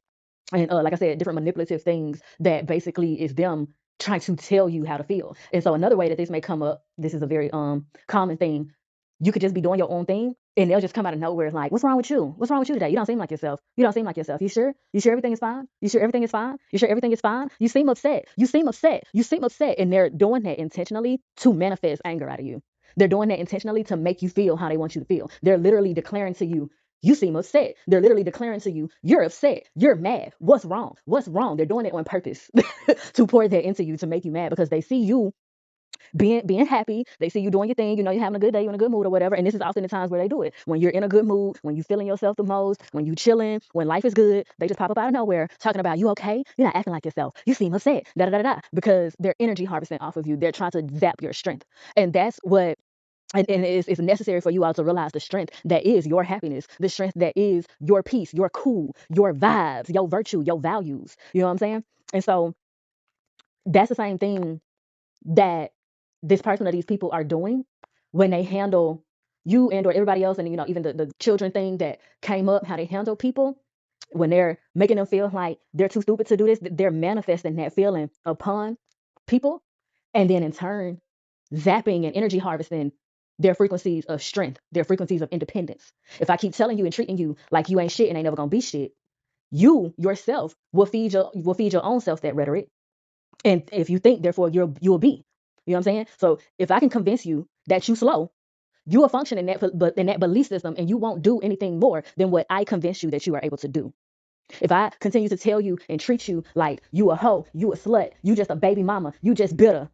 And like I said, different manipulative things that basically is them trying to tell you how to feel. And so another way that this may come up, this is a very common thing. You could just be doing your own thing and they'll just come out of nowhere like, what's wrong with you? What's wrong with you today? You don't seem like yourself. You don't seem like yourself. You sure? You sure everything is fine? You sure everything is fine? You sure everything is fine? You seem upset. You seem upset. You seem upset. And they're doing that intentionally to manifest anger out of you. They're doing that intentionally to make you feel how they want you to feel. They're literally declaring to you, you seem upset. They're literally declaring to you, you're upset. You're mad. What's wrong? What's wrong? They're doing it on purpose to pour that into you, to make you mad because they see you being happy. They see you doing your thing. You're having a good day, you're in a good mood or whatever. And this is often the times where they do it. When you're in a good mood, when you feeling yourself the most, when you chilling, when life is good, they just pop up out of nowhere talking about, you okay? You're not acting like yourself. You seem upset. Da da da da. Because they're energy harvesting off of you. They're trying to zap your strength. And that's what and it's necessary for you all to realize the strength that is your happiness, the strength that is your peace, your cool, your vibes, your virtue, your values. You know what I'm saying? And so that's the same thing that this person or these people are doing when they handle you and or everybody else. And even the children thing that came up, how they handle people when they're making them feel like they're too stupid to do this, they're manifesting that feeling upon people, and then in turn zapping and energy harvesting their frequencies of strength, their frequencies of independence. If I keep telling you and treating you like you ain't shit and ain't never gonna be shit, you yourself will feed your own self that rhetoric. And if you think, therefore you'll be. You know what I'm saying? So if I can convince you that you slow, you will function in that belief system, and you won't do anything more than what I convince you that you are able to do. If I continue to tell you and treat you like you a hoe, you a slut, you just a baby mama, you just bitter,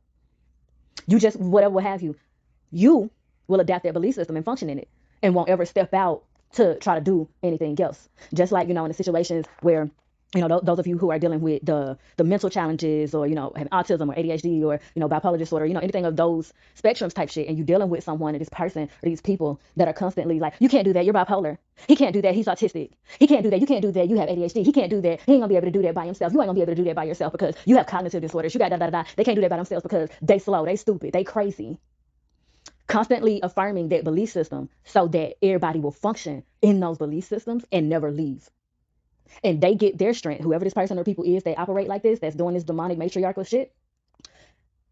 you just whatever what have you, you will adapt that belief system and function in it and won't ever step out to try to do anything else. Just like, in the situations where, those of you who are dealing with the mental challenges, or, have autism or ADHD or, bipolar disorder, anything of those spectrums type shit, and you're dealing with someone or this person or these people that are constantly like, you can't do that, you're bipolar. He can't do that, he's autistic. He can't do that, you can't do that, you have ADHD. He can't do that, he ain't gonna be able to do that by himself. You ain't gonna be able to do that by yourself because you have cognitive disorders. You got da da da. They can't do that by themselves because they slow, they stupid, they crazy. Constantly affirming that belief system so that everybody will function in those belief systems and never leave. And they get their strength, whoever this person or people is, they operate like this, that's doing this demonic matriarchal shit,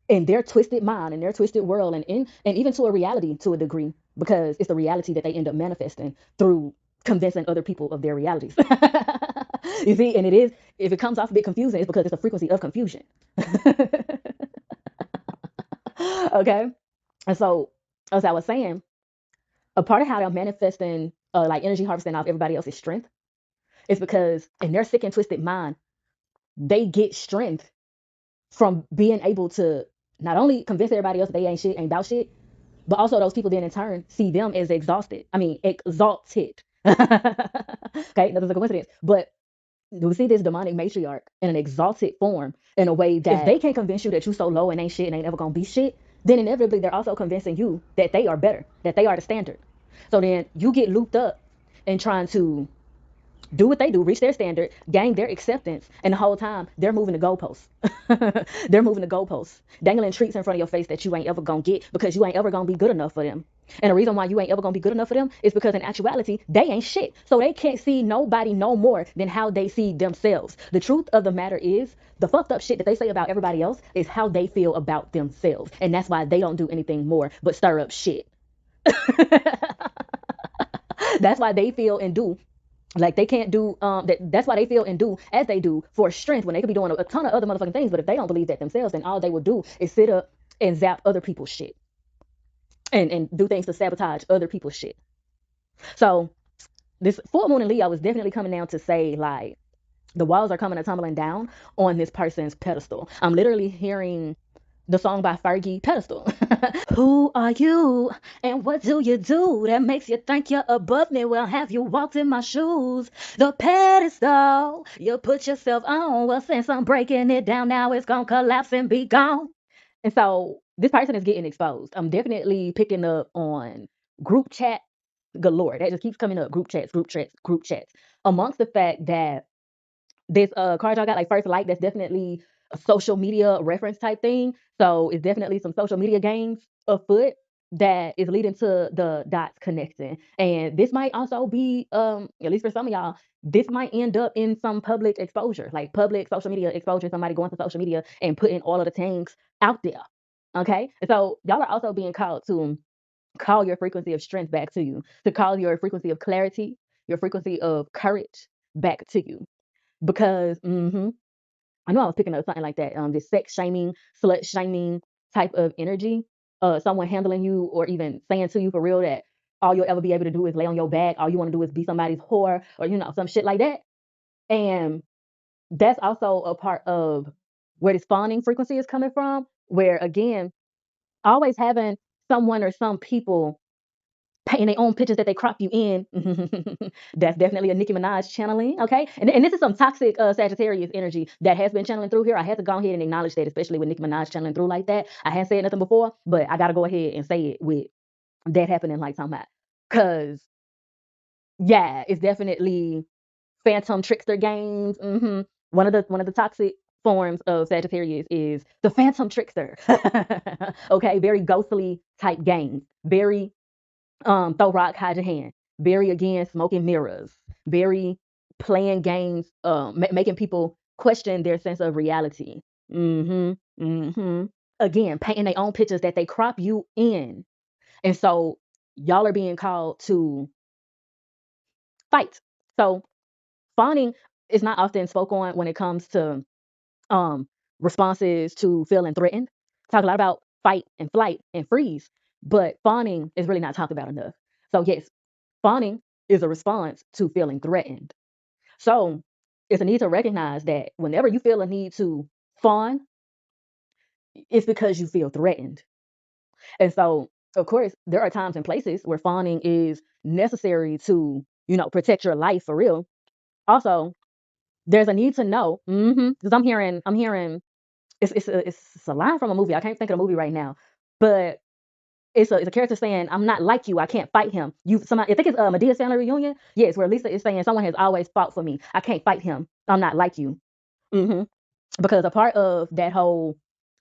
in their twisted mind, in their twisted world, and even to a reality to a degree, because it's the reality that they end up manifesting through convincing other people of their realities. You see, and it is, if it comes off a bit confusing, it's because it's a frequency of confusion. Okay. And so, as I was saying, a part of how they're manifesting like energy harvesting off everybody else's strength is because in their sick and twisted mind, they get strength from being able to not only convince everybody else they ain't shit, ain't about shit, but also those people then in turn see them as exhausted. I mean, exalted. Okay, that's a coincidence. But we see this demonic matriarch in an exalted form in a way that if they can't convince you that you so low and ain't shit and ain't ever gonna be shit, then inevitably they're also convincing you that they are better, that they are the standard. So then you get looped up in trying to do what they do, reach their standard, gain their acceptance, and the whole time they're moving the goalposts. They're moving the goalposts, dangling treats in front of your face that you ain't ever gonna get because you ain't ever gonna be good enough for them. And the reason why you ain't ever gonna be good enough for them is because in actuality, they ain't shit. So they can't see nobody no more than how they see themselves. The truth of the matter is, the fucked up shit that they say about everybody else is how they feel about themselves. And that's why they don't do anything more but stir up shit. That's why they feel and do like they can't do that's why they feel and do as they do for strength when they could be doing a ton of other motherfucking things. But if they don't believe that themselves, then all they will do is sit up and zap other people's shit and do things to sabotage other people's shit. So this full moon in Leo is definitely coming down to say like the walls are coming and tumbling down on this person's pedestal. I'm literally hearing the song by Fergie, Pedestal. Who are you and what do you do that makes you think you're above me? Well, have you walked in my shoes? The pedestal you put yourself on. Well, since I'm breaking it down now, it's gonna collapse and be gone. And so this person is getting exposed. I'm definitely picking up on group chat galore. That just keeps coming up. Group chats, group chats, group chats. Amongst the fact that this card y'all got like first light, that's definitely a social media reference type thing. So it's definitely some social media games afoot that is leading to the dots connecting. And this might also be, at least for some of y'all, this might end up in some public exposure, like public social media exposure, somebody going to social media and putting all of the things out there. Okay. So y'all are also being called to call your frequency of strength back to you, to call your frequency of clarity, your frequency of courage back to you. Because I know I was picking up something like that. This sex shaming, slut shaming type of energy. Someone handling you or even saying to you for real that all you'll ever be able to do is lay on your back. All you want to do is be somebody's whore or some shit like that. And that's also a part of where this fawning frequency is coming from. Where again, always having someone or some people painting their own pictures that they crop you in. That's definitely a Nicki Minaj channeling, okay? And this is some toxic Sagittarius energy that has been channeling through here. I had to go ahead and acknowledge that, especially with Nicki Minaj channeling through like that. I hadn't said nothing before, but I got to go ahead and say it with that happening like talking about. Because, yeah, it's definitely phantom trickster games. One of the toxic forms of Sagittarius is the phantom trickster. Okay, very ghostly type games. Very throw rock, hide your hand. Very again, smoking mirrors. Very playing games, making people question their sense of reality. Again, painting their own pictures that they crop you in. And so y'all are being called to fight. So fawning is not often spoke on when it comes to um responses to feeling threatened. Talk a lot about fight and flight and freeze, but fawning is really not talked about enough. So yes, fawning is a response to feeling threatened. So it's a need to recognize that whenever you feel a need to fawn, it's because you feel threatened. And so, of course, there are times and places where fawning is necessary to, protect your life for real. Also, there's a need to know, because I'm hearing, it's a line from a movie. I can't think of the movie right now, but it's a character saying, "I'm not like you. I can't fight him." Somebody, I think it's Medea's family reunion. Yes, where Lisa is saying, "Someone has always fought for me. I can't fight him. I'm not like you." hmm Because a part of that whole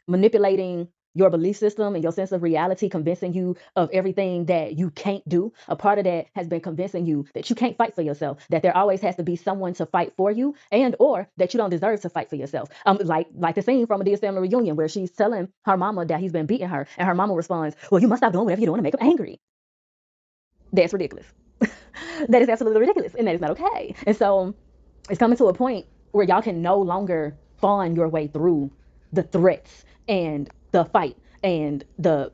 manipulating your belief system and your sense of reality, convincing you of everything that you can't do, a part of that has been convincing you that you can't fight for yourself, that there always has to be someone to fight for you, and or that you don't deserve to fight for yourself. Like the scene from Medea's family reunion where she's telling her mama that he's been beating her, and her mama responds, "Well, you must stop doing whatever you're doing to make him angry." That's ridiculous. That is absolutely ridiculous, and that is not okay. And so it's coming to a point where y'all can no longer fawn your way through the threats and the fight. and the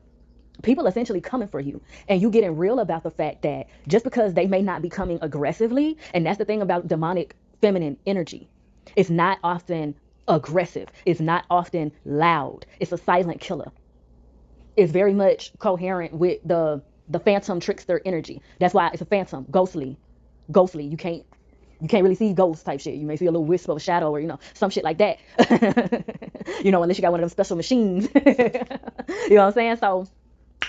people essentially coming for you, and you getting real about the fact that just because they may not be coming aggressively, and that's the thing about demonic feminine energy, it's not often aggressive, it's not often loud, it's a silent killer. It's very much coherent with the phantom trickster energy. That's why it's a phantom, ghostly. You can't really see ghosts type shit. You may see a little wisp of a shadow or some shit like that. Unless you got one of them special machines. You know what I'm saying? So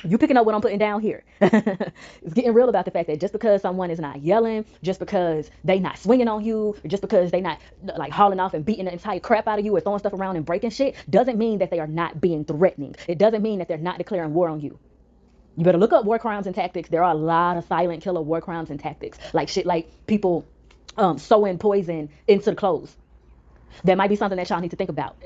you picking up what I'm putting down here. It's getting real about the fact that just because someone is not yelling, just because they not swinging on you, or just because they not like hauling off and beating the entire crap out of you or throwing stuff around and breaking shit, doesn't mean that they are not being threatening. It doesn't mean that they're not declaring war on you. You better look up war crimes and tactics. There are a lot of silent killer war crimes and tactics, like shit like people sowing poison into the clothes. That might be something that y'all need to think about.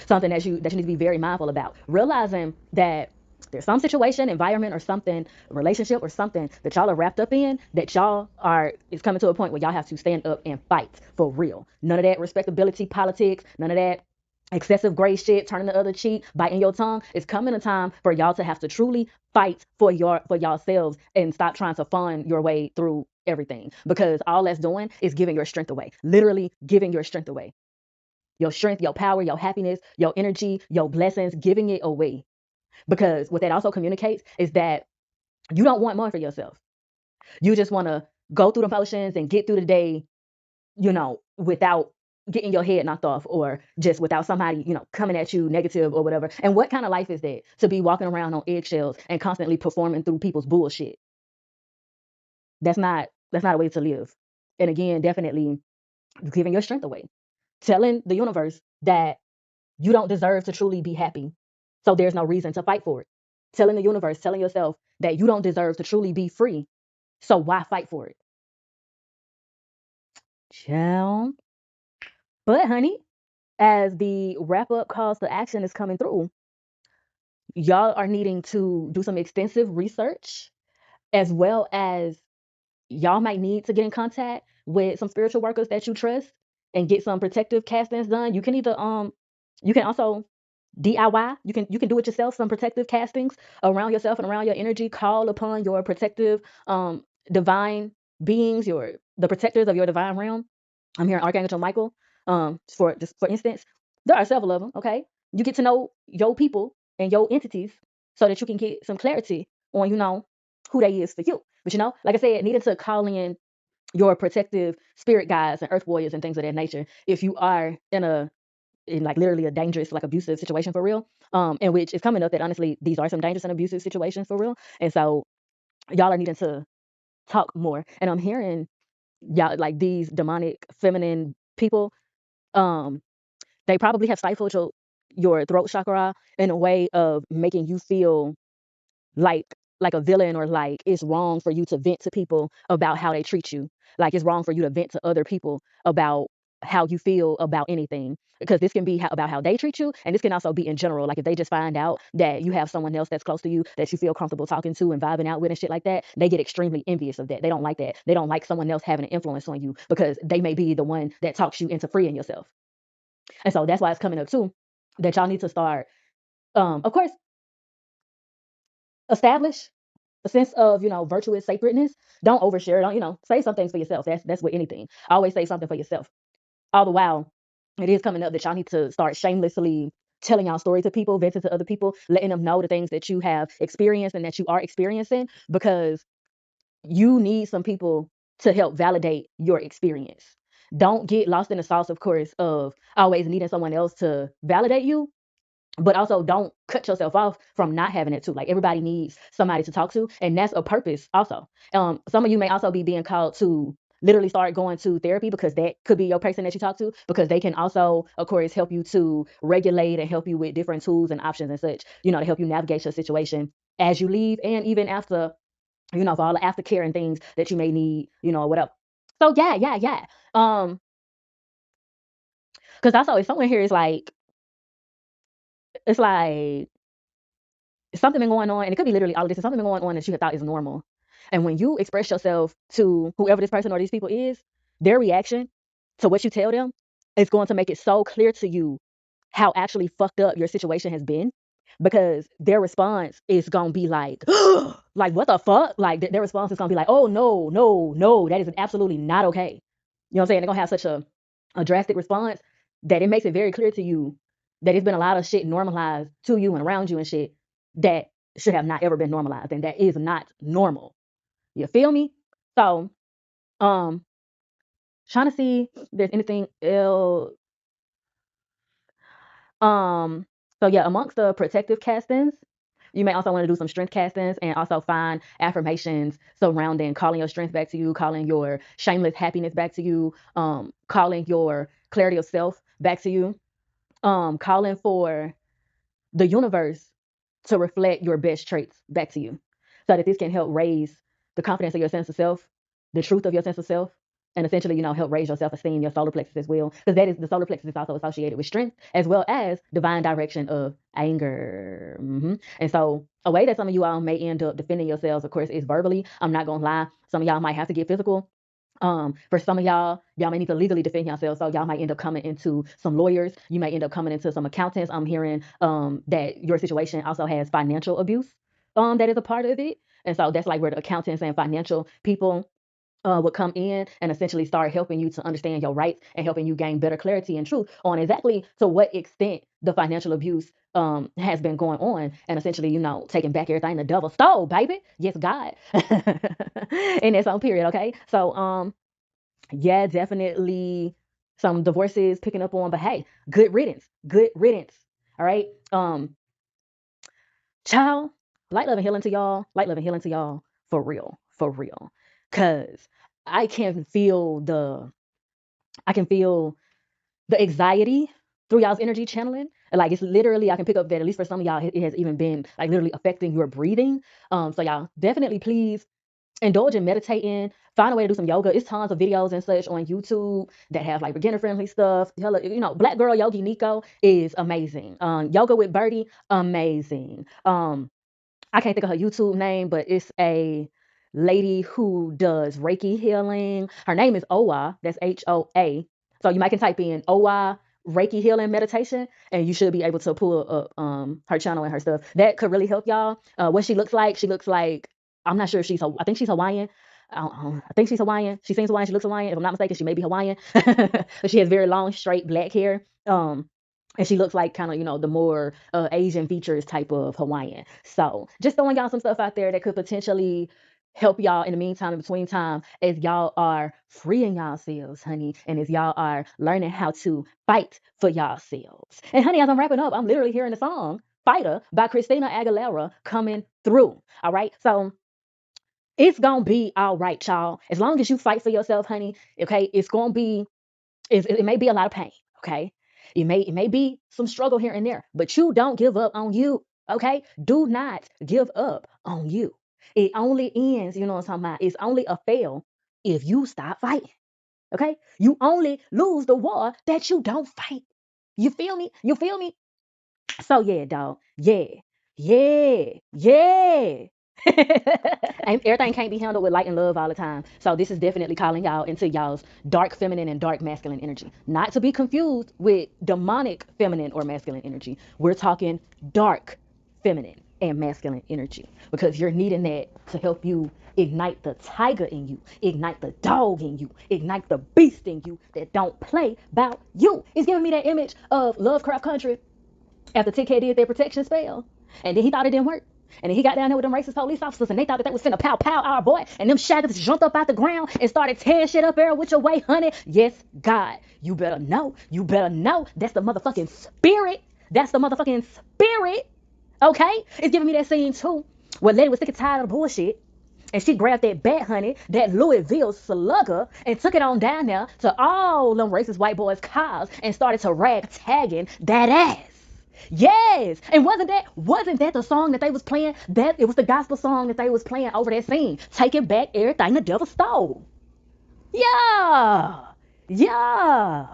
Something that you need to be very mindful about. Realizing that there's some situation, environment, or something, relationship, or something that y'all are wrapped up in that y'all are is coming to a point where y'all have to stand up and fight for real. None of that respectability politics. None of that excessive gray shit, turning the other cheek, biting your tongue. It's coming a time for y'all to have to truly fight for yourselves and stop trying to fund your way through everything, because all that's doing is giving your strength away. Literally giving your strength away. Your strength, your power, your happiness, your energy, your blessings, giving it away. Because what that also communicates is that you don't want more for yourself. You just want to go through the motions and get through the day, without getting your head knocked off, or just without somebody, coming at you negative or whatever. And what kind of life is that, to be walking around on eggshells and constantly performing through people's bullshit? That's not a way to live. And again, definitely giving your strength away, telling the universe that you don't deserve to truly be happy. So there's no reason to fight for it. Telling the universe, telling yourself that you don't deserve to truly be free. So why fight for it? Child. But honey, as the wrap up calls to action is coming through, y'all are needing to do some extensive research, as well as y'all might need to get in contact with some spiritual workers that you trust and get some protective castings done. You can also DIY. You can do it yourself. Some protective castings around yourself and around your energy. Call upon your protective divine beings, the protectors of your divine realm. I'm hearing Archangel Michael. For instance, there are several of them. Okay, you get to know your people and your entities so that you can get some clarity on who they is for you. But like I said, needing to call in your protective spirit guides and earth warriors and things of that nature if you are in like literally a dangerous, like abusive situation for real, in which it's coming up that honestly these are some dangerous and abusive situations for real. And so y'all are needing to talk more. And I'm hearing y'all, like, these demonic feminine people, um they probably have stifled your throat chakra in a way of making you feel like like a villain, or like it's wrong for you to vent to people about how they treat you. Like it's wrong for you to vent to other people about how you feel about anything, because this can be about how they treat you, and this can also be in general. Like if they just find out that you have someone else that's close to you that you feel comfortable talking to and vibing out with and shit like that, they get extremely envious of that. They don't like that. They don't like someone else having an influence on you, because they may be the one that talks you into freeing yourself. And so that's why it's coming up too, that y'all need to start, of course, establish a sense of virtuous sacredness. Don't overshare. Don't say some things for yourself. That's with anything. Always say something for yourself. All the while, it is coming up that y'all need to start shamelessly telling y'all stories to people, venting to other people, letting them know the things that you have experienced and that you are experiencing, because you need some people to help validate your experience. Don't get lost in the sauce, of course, of always needing someone else to validate you, but also don't cut yourself off from not having it too. Like everybody needs somebody to talk to, and that's a purpose also. Some of you may also be being called to literally start going to therapy, because that could be your person that you talk to, because they can also, of course, help you to regulate and help you with different tools and options and such, to help you navigate your situation as you leave, and even after, for all the aftercare and things that you may need, or whatever. So yeah. Because also, if someone here is like, it's like something been going on, and it could be literally all of this, and something been going on that you had thought is normal. And when you express yourself to whoever this person or these people is, their reaction to what you tell them is going to make it so clear to you how actually fucked up your situation has been, because their response is gonna be like, like what the fuck? Like their response is gonna be like, oh no, no, no, that is absolutely not okay. You know what I'm saying? They're gonna have such a drastic response that it makes it very clear to you that it's been a lot of shit normalized to you and around you and shit that should have not ever been normalized and that is not normal. You feel me? So, um, trying to see if there's anything else. Um, so yeah, amongst the protective castings, you may also want to do some strength castings and also find affirmations surrounding calling your strength back to you, calling your shameless happiness back to you, calling your clarity of self back to you, calling for the universe to reflect your best traits back to you so that this can help raise the confidence of your sense of self, the truth of your sense of self, and essentially, help raise your self-esteem, your solar plexus as well. Because that is the solar plexus is also associated with strength as well as divine direction of anger. And so a way that some of you all may end up defending yourselves, of course, is verbally. I'm not gonna lie, some of y'all might have to get physical. For some of y'all may need to legally defend yourselves, so y'all might end up coming into some lawyers. You may end up coming into some accountants. I'm hearing that your situation also has financial abuse that is a part of it, and so that's like where the accountants and financial people would come in and essentially start helping you to understand your rights and helping you gain better clarity and truth on exactly to what extent the financial abuse has been going on, and essentially, taking back everything the devil stole, baby. Yes, God. In its own period, okay? So yeah, definitely some divorces picking up on, but hey, good riddance. Good riddance. All right. Child, light, love, and healing to y'all. Light, love, and healing to y'all. For real. For real. Cause I can feel the anxiety through y'all's energy channeling. Like it's literally, I can pick up that at least for some of y'all, it has even been like literally affecting your breathing. So y'all definitely please indulge in meditating. Find a way to do some yoga. It's tons of videos and such on YouTube that have like beginner friendly stuff. Hella, Black Girl Yogi Nico is amazing. Yoga with Birdie, amazing. I can't think of her YouTube name, but it's a lady who does Reiki healing. Her name is Owa. That's HOA. So you might can type in Owa Reiki healing meditation, and you should be able to pull up her channel and her stuff. That could really help y'all. What she looks like. I'm not sure if I think she's Hawaiian. I think she's Hawaiian. She seems Hawaiian. She looks Hawaiian. If I'm not mistaken, she may be Hawaiian. But she has very long, straight black hair. And she looks like kind of, the more Asian features type of Hawaiian. So just throwing y'all some stuff out there that could potentially help y'all in the meantime, in between time, as y'all are freeing yourselves, honey, and as y'all are learning how to fight for yourselves. And honey, as I'm wrapping up, I'm literally hearing the song Fighter by Christina Aguilera coming through. All right. So it's gonna be all right, y'all. As long as you fight for yourself, honey, okay, it's gonna be it may be a lot of pain, okay? It may be some struggle here and there, but you don't give up on you, okay? Do not give up on you. It only ends, you know what I'm talking about? It's only a fail if you stop fighting, okay? You only lose the war that you don't fight. You feel me? You feel me? So yeah, dog. Yeah. Yeah. Yeah. And everything can't be handled with light and love all the time. So this is definitely calling y'all into y'all's dark feminine and dark masculine energy. Not to be confused with demonic feminine or masculine energy. We're talking dark feminine and masculine energy because you're needing that to help you ignite the tiger in you, ignite the dog in you, ignite the beast in you that don't play about you. It's giving me that image of Lovecraft Country after TK did their protection spell. And then he thought it didn't work. And then he got down there with them racist police officers and they thought that they was finna pow pow our boy. And them shaggers jumped up out the ground and started tearing shit up there with your way, honey. Yes, God. You better know. You better know. That's the motherfucking spirit. That's the motherfucking spirit. Okay? It's giving me that scene too. Where lady was sick and tired of the bullshit. And she grabbed that bat, honey, that Louisville slugger, and took it on down there to all them racist white boys' cars and started to rag tagging that ass. Yes, and wasn't that the song that they was playing? That it was the gospel song that they was playing over that scene. Taking back everything the devil stole. Yeah, yeah,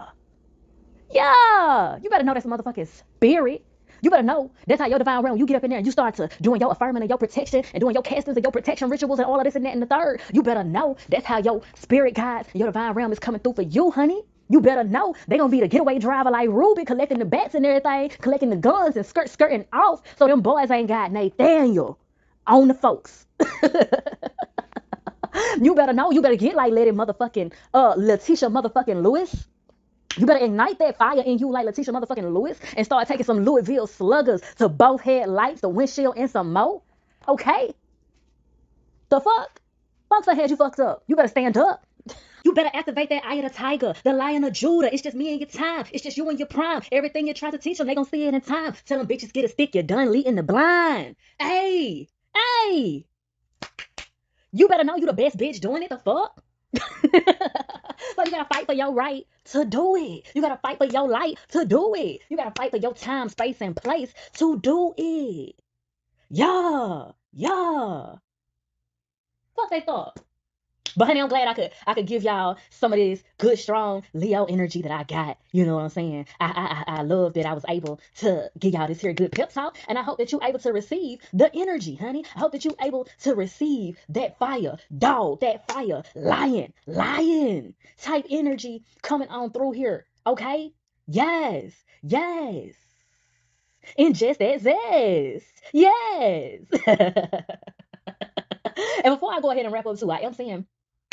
yeah. You better know that's a motherfucking spirit. You better know that's how your divine realm. You get up in there and you start to doing your affirming and your protection and doing your castings and your protection rituals and all of this and that and the third. You better know that's how your spirit guides, your divine realm is coming through for you, honey. You better know they gonna be the getaway driver like Ruby, collecting the bats and everything, collecting the guns and skirting off, so them boys ain't got Nathaniel on the folks. You better know. You better get like Lady motherfucking Letitia motherfucking Lewis. You better ignite that fire in you like Letitia motherfucking Lewis and start taking some Louisville sluggers to both headlights, the windshield, and some more. Okay? The fuck? Folks, I had you fucked up. You better stand up. You better activate that eye of the tiger, the lion of Judah. It's just me and your time. It's just you and your prime. Everything you try to teach them, they gonna see it in time. Tell them bitches get a stick. You're done leading the blind. Hey, hey. You better know you the best bitch doing it. The fuck? So you gotta fight for your right to do it. You gotta fight for your light to do it. You gotta fight for your time, space, and place to do it. Yeah, yeah. Fuck they thought. But honey, I'm glad I could give y'all some of this good, strong Leo energy that I got. You know what I'm saying? I love that I was able to give y'all this here good pep talk, and I hope that you able to receive the energy, honey. I hope that you able to receive that fire, dog, that fire, lion type energy coming on through here. Okay? Yes, yes. And just that zest. Yes. And before I go ahead and wrap up too, I am saying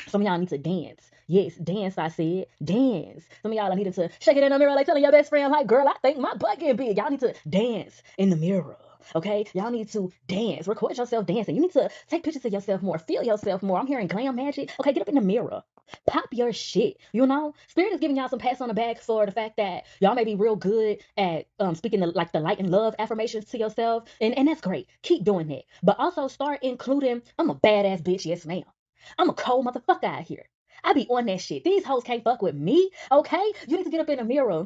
some of y'all need to dance. Yes, dance, I said. Dance. Some of y'all are needing to shake it in the mirror like telling your best friend, like, girl, I think my butt getting big. Y'all need to dance in the mirror. Okay? Y'all need to dance. Record yourself dancing. You need to take pictures of yourself more. Feel yourself more. I'm hearing glam magic. Okay, get up in the mirror. Pop your shit. You know? Spirit is giving y'all some pats on the back for the fact that y'all may be real good at speaking like the light and love affirmations to yourself. And that's great. Keep doing that. But also start including, I'm a badass bitch, yes, ma'am. I'm a cold motherfucker out here. I be on that shit. These hoes can't fuck with me, okay? You need to get up in the mirror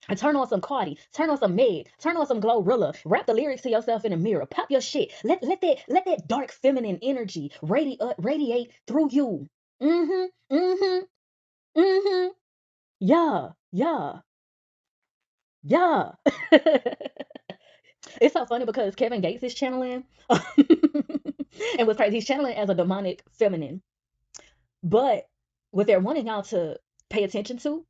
and turn on some Cardi, turn on some Meg, turn on some Glorilla, rap the lyrics to yourself in the mirror, pop your shit. Let that dark feminine energy radiate through you. Mm-hmm. Mm-hmm. Mm-hmm. Yeah. Yeah. Yeah. It's so funny because Kevin Gates is channeling and what's crazy, he's channeling as a demonic feminine. But what they're wanting y'all to pay attention to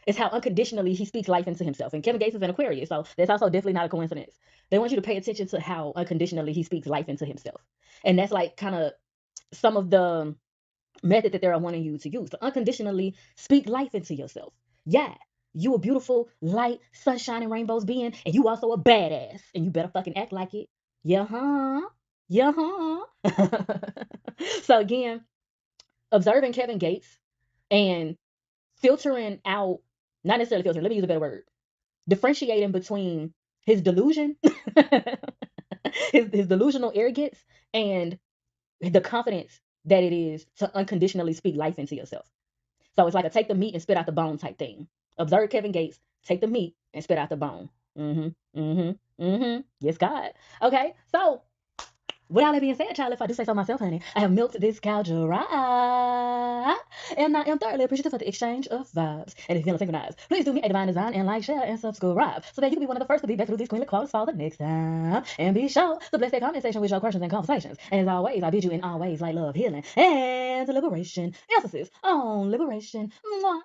is how unconditionally he speaks life into himself. And Kevin Gates is an Aquarius, so that's also definitely not a coincidence. They want you to pay attention to how unconditionally he speaks life into himself. And that's like kind of some of the method that they're wanting you to use to unconditionally speak life into yourself. Yeah, you a beautiful, light, sunshine and rainbows being, and you also a badass. And you better fucking act like it. Yeah, huh? Yeah, huh? So again, observing Kevin Gates and filtering out, not necessarily filtering, let me use a better word, differentiating between his delusion, his delusional arrogance, and the confidence that it is to unconditionally speak life into yourself. So it's like a take the meat and spit out the bone type thing. Observe Kevin Gates, take the meat and spit out the bone. Mm-hmm. Mm-hmm. Mm-hmm. Yes, God. Okay, so with all that being said, child, if I do say so myself, honey, I have milked this cow dry. And I am thoroughly appreciative for the exchange of vibes. And if you feel synchronized, please do me a divine design and like, share, and subscribe so that you can be one of the first to be back through these queenly qualities for the next time. And be sure to bless that comment section with your questions and conversations. And as always, I bid you in all ways like love, healing, and liberation. Emphasis on liberation. Mwah.